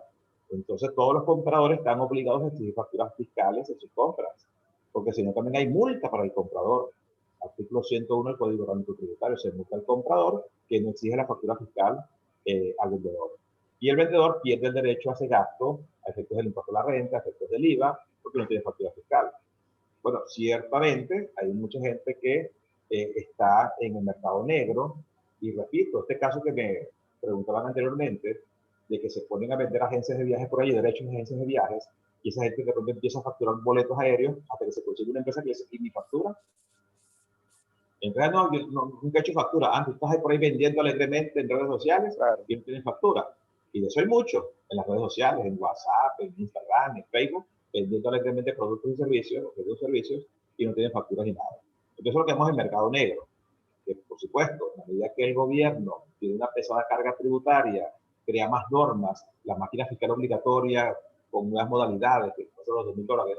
Entonces, todos los compradores están obligados a exigir facturas fiscales en sus compras, porque si no, también hay multa para el comprador. Artículo 101 del Código Orgánico Tributario, se multa al comprador que no exige la factura fiscal al vendedor. Y el vendedor pierde el derecho a ese gasto a efectos del impuesto a la renta, a efectos del IVA, porque no tiene factura fiscal. Bueno, ciertamente hay mucha gente que está en el mercado negro, y repito, este caso que me preguntaban anteriormente, de que se ponen a vender agencias de viajes por ahí, derechos de agencias de viajes, y esa gente de repente empieza a facturar boletos aéreos hasta que se consigue una empresa que dice, ¿y mi factura? Entonces, no, yo nunca he hecho factura. Tú estás ahí por ahí vendiendo alegremente en redes sociales, claro, y no tienes factura. Y de eso hay mucho en las redes sociales, en WhatsApp, en Instagram, en Facebook, vendiendo alegremente productos y servicios, y no tienen facturas ni nada. Entonces, lo que vemos en el mercado negro, que por supuesto, a medida que el gobierno tiene una pesada carga tributaria, crea más normas, la máquina fiscal obligatoria con nuevas modalidades, que son los $2.000,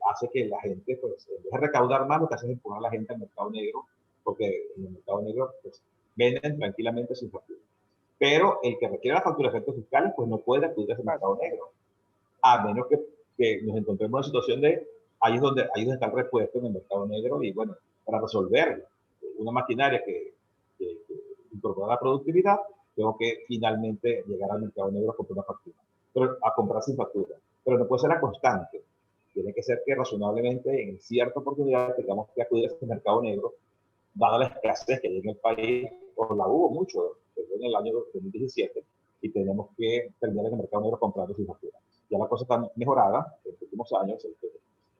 hace que la gente, pues, en vez de recaudar más, lo que hace es empujar a la gente al mercado negro, porque en el mercado negro, pues, venden tranquilamente sin factura. Pero el que requiere la factura de efectos fiscales, pues no puede acudir a ese mercado negro, a menos que nos encontremos en una situación de, ahí es donde está el repuesto en el mercado negro, y bueno, para resolver una maquinaria que incorpora la productividad, tengo que finalmente llegar al mercado negro a comprar una factura, pero a comprar sin factura. Pero no puede ser la constante. Tiene que ser que razonablemente en cierta oportunidad tengamos que acudir a este mercado negro, dada la escasez que hay en el país, o la hubo mucho en el año 2017, y tenemos que terminar en el mercado negro comprando sin factura. Ya la cosa está mejorada en los últimos años,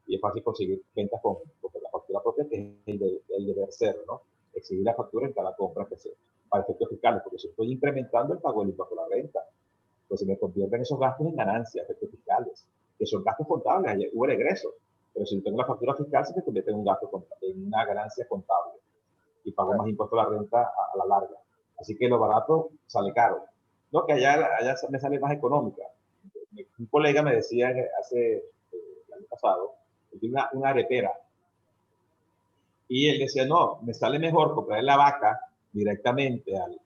y es fácil conseguir ventas con la factura propia, que es el deber ser, ¿no? Exigir la factura en cada compra que sea, para efectos fiscales, porque si estoy incrementando el pago del impuesto a la renta, pues se me convierten esos gastos en ganancias, efectos fiscales, que son gastos contables, hubo egresos, pero si tengo la factura fiscal se me convierte en un gasto contable, en una ganancia contable, y pago más impuesto a la renta a la larga. Así que lo barato sale caro. No, que allá me sale más económica. Un colega me decía hace el año pasado, que tiene una arepera, y él decía, no, me sale mejor comprar la vaca directamente al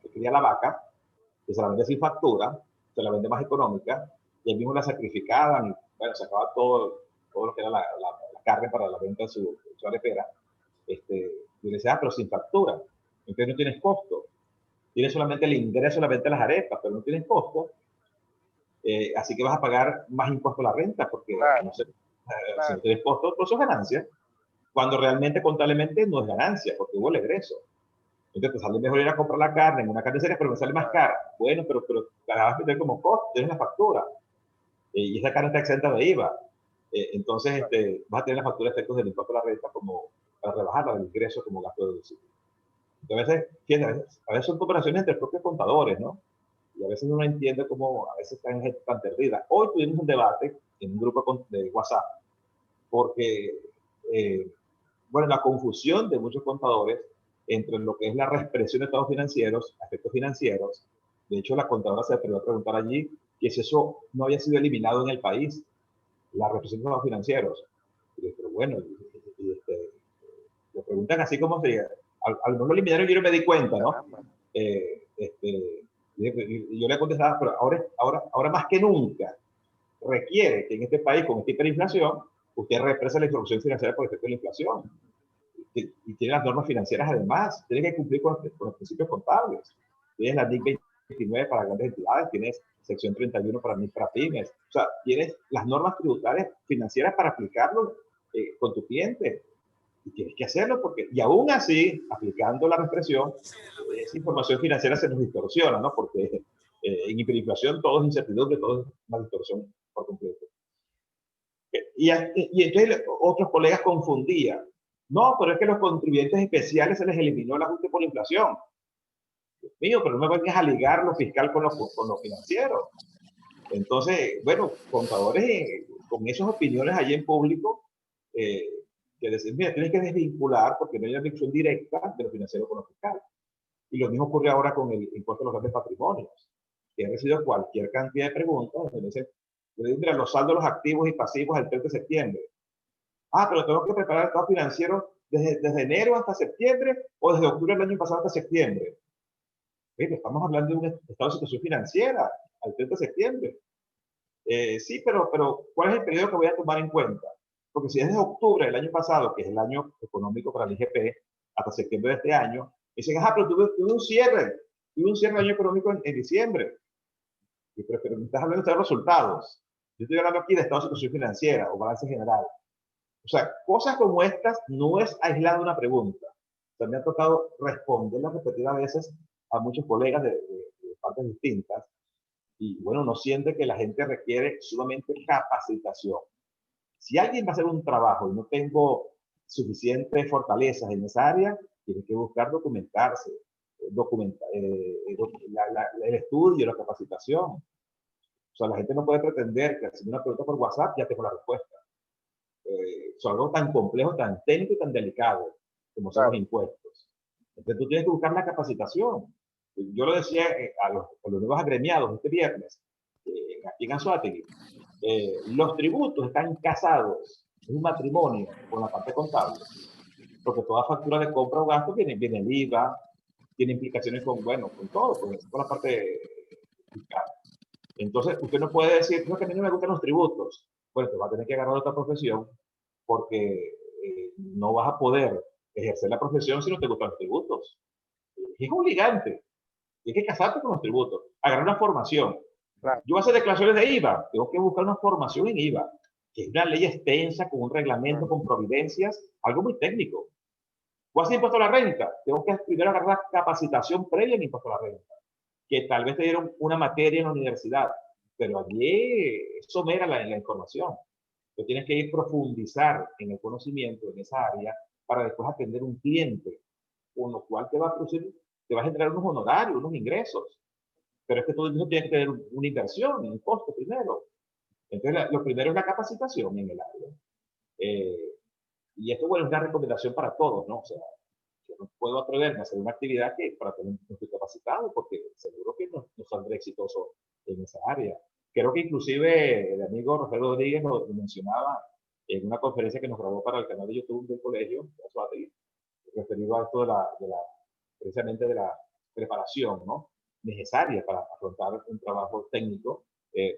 que cría la vaca, que se la vende sin factura, se la vende más económica, y él mismo la sacrificaban, y bueno, sacaba todo lo que era la carne para la venta en su arepera. Y le decía, pero sin factura, entonces no tienes costo. Tienes solamente el ingreso de la venta de las arepas, pero no tienes costo. Así que vas a pagar más impuesto a la renta, porque no sé, si no tienes costo, pues eso es ganancia. Cuando realmente contablemente no es ganancia, porque hubo el egreso. Entonces te sale mejor ir a comprar la carne en una carnicería, pero me sale más cara. Bueno, pero la vas a meter como costo, tienes la factura. Y esa carne está exenta de IVA. Entonces vas a tener la factura de efectos del impuesto a la renta como para rebajarla del ingreso como gasto deducible. Entonces, a veces son comparaciones entre propios contadores, ¿no? Y a veces uno entiende cómo a veces están gente tan perdida. Hoy tuvimos un debate en un grupo de WhatsApp porque, bueno, la confusión de muchos contadores entre lo que es la reexpresión de estados financieros, efectos financieros. De hecho, la contadora se atrevió a preguntar allí que si eso no había sido eliminado en el país, la reexpresión de estados financieros. Pero bueno, le preguntan así como si, al no lo eliminaron, yo no me di cuenta, ¿no? Y yo le contestaba, pero ahora más que nunca requiere que en este país, con esta hiperinflación, usted represe la información financiera por efecto de la inflación. Y tiene las normas financieras además, tiene que cumplir con los principios contables. Tienes la DIC 29 para grandes entidades, tienes sección 31 para pymes. O sea, tienes las normas tributarias financieras para aplicarlo con tu cliente. Y tienes que hacerlo porque, y aún así, aplicando la represión, esa información financiera se nos distorsiona, ¿no? Porque en hiperinflación todo es incertidumbre, todo es una distorsión por completo. Y entonces otros colegas confundían. No, pero es que los contribuyentes especiales se les eliminó el ajuste por inflación. Dios mío, pero no me vengas a ligar lo fiscal con lo financiero. Entonces, bueno, contadores con esas opiniones allí en público, que decir, mira, tienes que desvincular porque no hay una conexión directa de lo financiero con lo fiscal. Y lo mismo ocurre ahora con el impuesto a los grandes patrimonios, que he recibido cualquier cantidad de preguntas donde me dicen, mira, los saldos, los activos y pasivos al 30 de septiembre. Ah, pero tengo que preparar el estado financiero desde enero hasta septiembre o desde octubre del año pasado hasta septiembre. Estamos hablando de un estado de situación financiera al 30 de septiembre. Sí, pero ¿cuál es el periodo que voy a tomar en cuenta? Porque si es desde octubre del año pasado, que es el año económico para el IGP, hasta septiembre de este año, dicen, pero tuve un cierre del año económico en diciembre. Pero me estás hablando de resultados. Yo estoy hablando aquí de estado de situación financiera o balance general. O sea, cosas como estas no es aislada una pregunta. O sea, me ha tocado responderlas repetidas veces a muchos colegas de partes distintas. Y bueno, uno siente que la gente requiere sumamente capacitación. Si alguien va a hacer un trabajo y no tengo suficientes fortalezas en esa área, tiene que buscar documentarse, el estudio, la capacitación. O sea, la gente no puede pretender que haciendo una pregunta por WhatsApp ya tengo la respuesta. Son algo tan complejo, tan técnico y tan delicado como son los impuestos. Entonces tú tienes que buscar la capacitación. Yo lo decía a los nuevos agremiados este viernes, aquí en Anzoátegui, los tributos están casados, es un matrimonio con la parte contable, porque toda factura de compra o gasto viene el IVA, tiene implicaciones con todo, con la parte fiscal. Entonces, usted no puede decir, no, que a mí no me gustan los tributos. Bueno, te va a tener que agarrar otra profesión porque no vas a poder ejercer la profesión si no te gustan los tributos. Es obligante. Tienes que casarte con los tributos, agarrar una formación. Claro. Yo voy a hacer declaraciones de IVA, tengo que buscar una formación en IVA, que es una ley extensa, con un reglamento, con providencias, algo muy técnico. Voy a hacer impuesto a la renta, tengo que primero agarrar capacitación previa en impuesto a la renta, que tal vez te dieron una materia en la universidad, pero allí somera la información. Tú tienes que ir profundizar en el conocimiento en esa área para después atender un cliente, con lo cual te va a producir, te va a generar unos honorarios, unos ingresos. Pero es que todo eso tiene que tener una inversión, un costo primero. Entonces, lo primero es la capacitación en el área. Y esto, bueno, es una recomendación para todos, ¿no? O sea, yo no puedo atreverme a hacer una actividad que para tener no estoy capacitado, porque seguro que no saldré exitoso en esa área. Creo que inclusive el amigo Rafael Rodríguez lo mencionaba en una conferencia que nos grabó para el canal de YouTube del colegio, referido a esto precisamente de la preparación, ¿no? necesaria para afrontar un trabajo técnico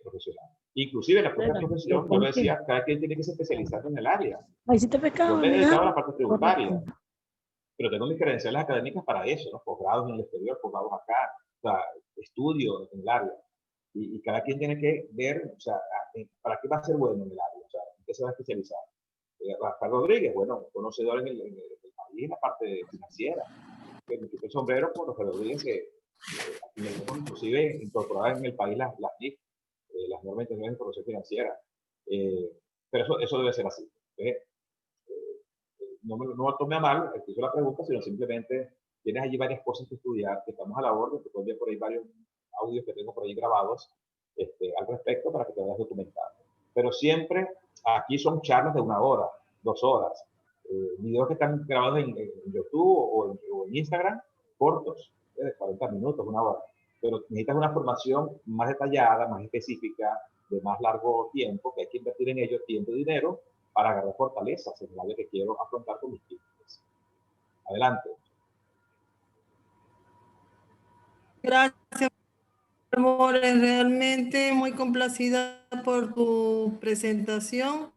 profesional. Inclusive en la propia profesión, yo lo decía, cada quien tiene que se especializar en el área. Yo me he dedicado a la parte tributaria, pero tengo mis credenciales académicas para eso, ¿no? Posgrados en el exterior, posgrados acá, o sea, estudio en el área. Y cada quien tiene que ver, o sea, para qué va a ser bueno en el área, o sea, en qué se va a especializar. Rafael Rodríguez, bueno, conocedor en el país en la parte financiera. Que me quito el sombrero por Rafael Rodríguez, que tenemos inclusive incorporadas en el país las NIF, las normas internacionales de información financiera. Pero eso debe ser así. No me tome a mal el que hizo la pregunta, sino simplemente tienes allí varias cosas que estudiar, que estamos a la orden, te puedo enviar por ahí varios audios que tengo por ahí grabados al respecto para que te vayas documentando. Pero siempre aquí son charlas de 1 hora, 2 horas, videos que están grabados en YouTube o en Instagram, cortos, de 40 minutos, 1 hora. Pero necesitas una formación más detallada, más específica, de más largo tiempo, que hay que invertir en ello tiempo y dinero para agarrar fortalezas en el área que quiero afrontar con mis clientes. Adelante. Gracias, Amores. Realmente muy complacida por tu presentación,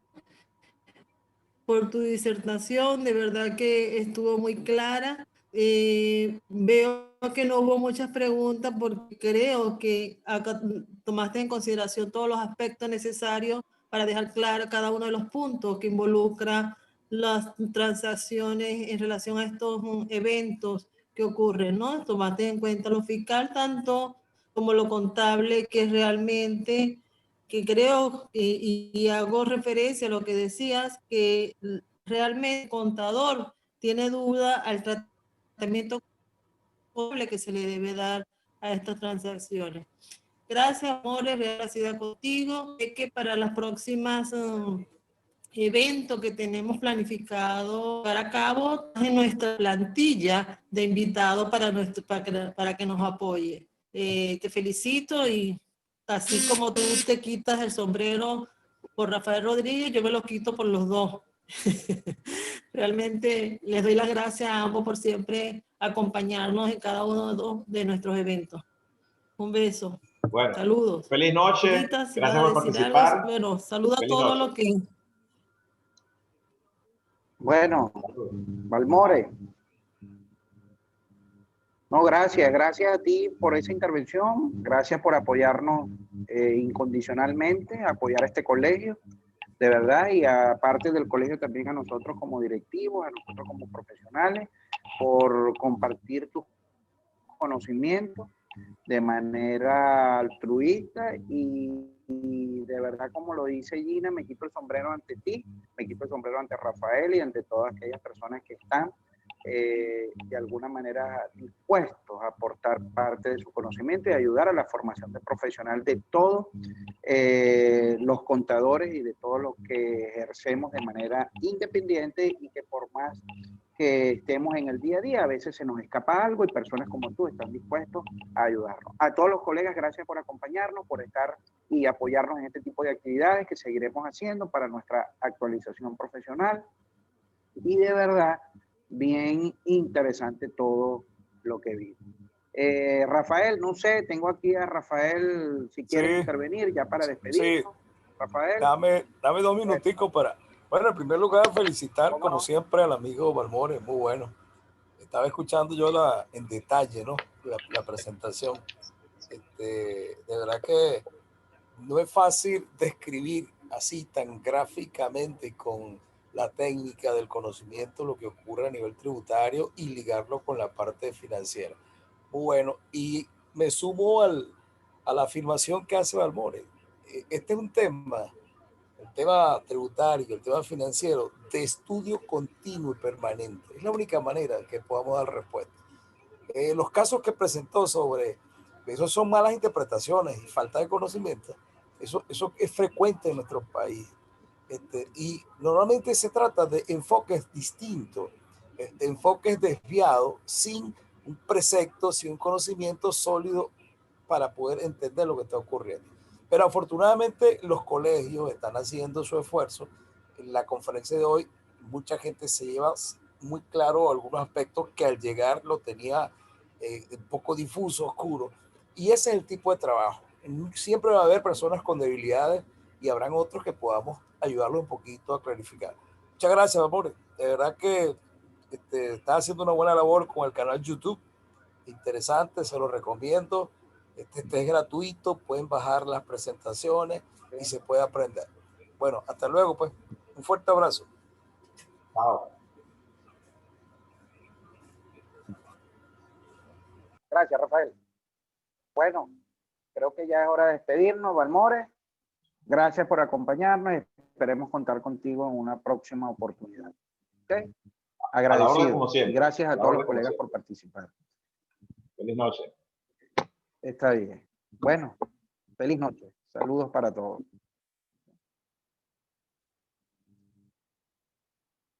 por tu disertación. De verdad que estuvo muy clara. Veo que no hubo muchas preguntas porque creo que acá tomaste en consideración todos los aspectos necesarios para dejar claro cada uno de los puntos que involucra las transacciones en relación a estos eventos que ocurren, ¿no? Tomaste en cuenta lo fiscal tanto como lo contable, que realmente, que creo, y hago referencia a lo que decías, que realmente el contador tiene duda al tratamiento contable que se le debe dar a estas transacciones. Gracias, Amores, agradecida contigo. Es que para las próximas eventos que tenemos planificado para a cabo en nuestra plantilla de invitados para que nos apoye. Te felicito y así como tú te quitas el sombrero por Rafael Rodríguez, yo me lo quito por los dos. Realmente les doy las gracias a ambos por siempre acompañarnos en cada uno de nuestros eventos. Un beso. Bueno, saludos. feliz noche. Ahorita, si Gracias por participar. algo, bueno, saluda a todos los que... Bueno, Balmore. No, gracias a ti por esa intervención, gracias por apoyarnos incondicionalmente, apoyar a este colegio, de verdad, y aparte del colegio también a nosotros como directivos, a nosotros como profesionales, por compartir tus conocimientos de manera altruista y de verdad, como lo dice Gina, me quito el sombrero ante ti, me quito el sombrero ante Rafael y ante todas aquellas personas que están de alguna manera dispuestos a aportar parte de su conocimiento y ayudar a la formación de profesional de todos los contadores y de todos los que ejercemos de manera independiente y que por más que estemos en el día a día, a veces se nos escapa algo y personas como tú están dispuestos a ayudarnos. A todos los colegas, gracias por acompañarnos, por estar y apoyarnos en este tipo de actividades que seguiremos haciendo para nuestra actualización profesional. Y de verdad, bien interesante todo lo que vi. Rafael, no sé, tengo aquí a Rafael, si quieres intervenir ya para despedir. Sí. Rafael. Dame 2 minuticos para... Bueno, en primer lugar, felicitar como siempre al amigo Balmore, muy bueno. Estaba escuchando yo en detalle, ¿no? La presentación. De verdad que no es fácil describir así tan gráficamente con la técnica del conocimiento lo que ocurre a nivel tributario y ligarlo con la parte financiera. Muy bueno. Y me sumo a la afirmación que hace Balmore. Este es un tema, el tema tributario, el tema financiero, de estudio continuo y permanente. Es la única manera que podamos dar respuesta. Los casos que presentó sobre, eso son malas interpretaciones y falta de conocimiento. Eso es frecuente en nuestro país. Y normalmente se trata de enfoques distintos, de enfoques desviados, sin un precepto, sin un conocimiento sólido para poder entender lo que está ocurriendo. Pero afortunadamente los colegios están haciendo su esfuerzo. En la conferencia de hoy, mucha gente se lleva muy claro algunos aspectos que al llegar lo tenía un poco difuso, oscuro, Y ese es el tipo de trabajo. Siempre va a haber personas con debilidades y habrán otros que podamos ayudarlos un poquito a clarificar. Muchas gracias, amor. De verdad que estás haciendo una buena labor con el canal YouTube. Interesante, se lo recomiendo. Este es gratuito, pueden bajar las presentaciones y se puede aprender. Bueno, hasta luego, pues. Un fuerte abrazo. Chao. Gracias, Rafael. Bueno, creo que ya es hora de despedirnos, Balmores. Gracias por acompañarnos y esperemos contar contigo en una próxima oportunidad. ¿Okay? Agradecido. Como siempre. Y gracias a todos los colegas siempre. por participar. Feliz noche. Está bien. Bueno, feliz noche. Saludos para todos.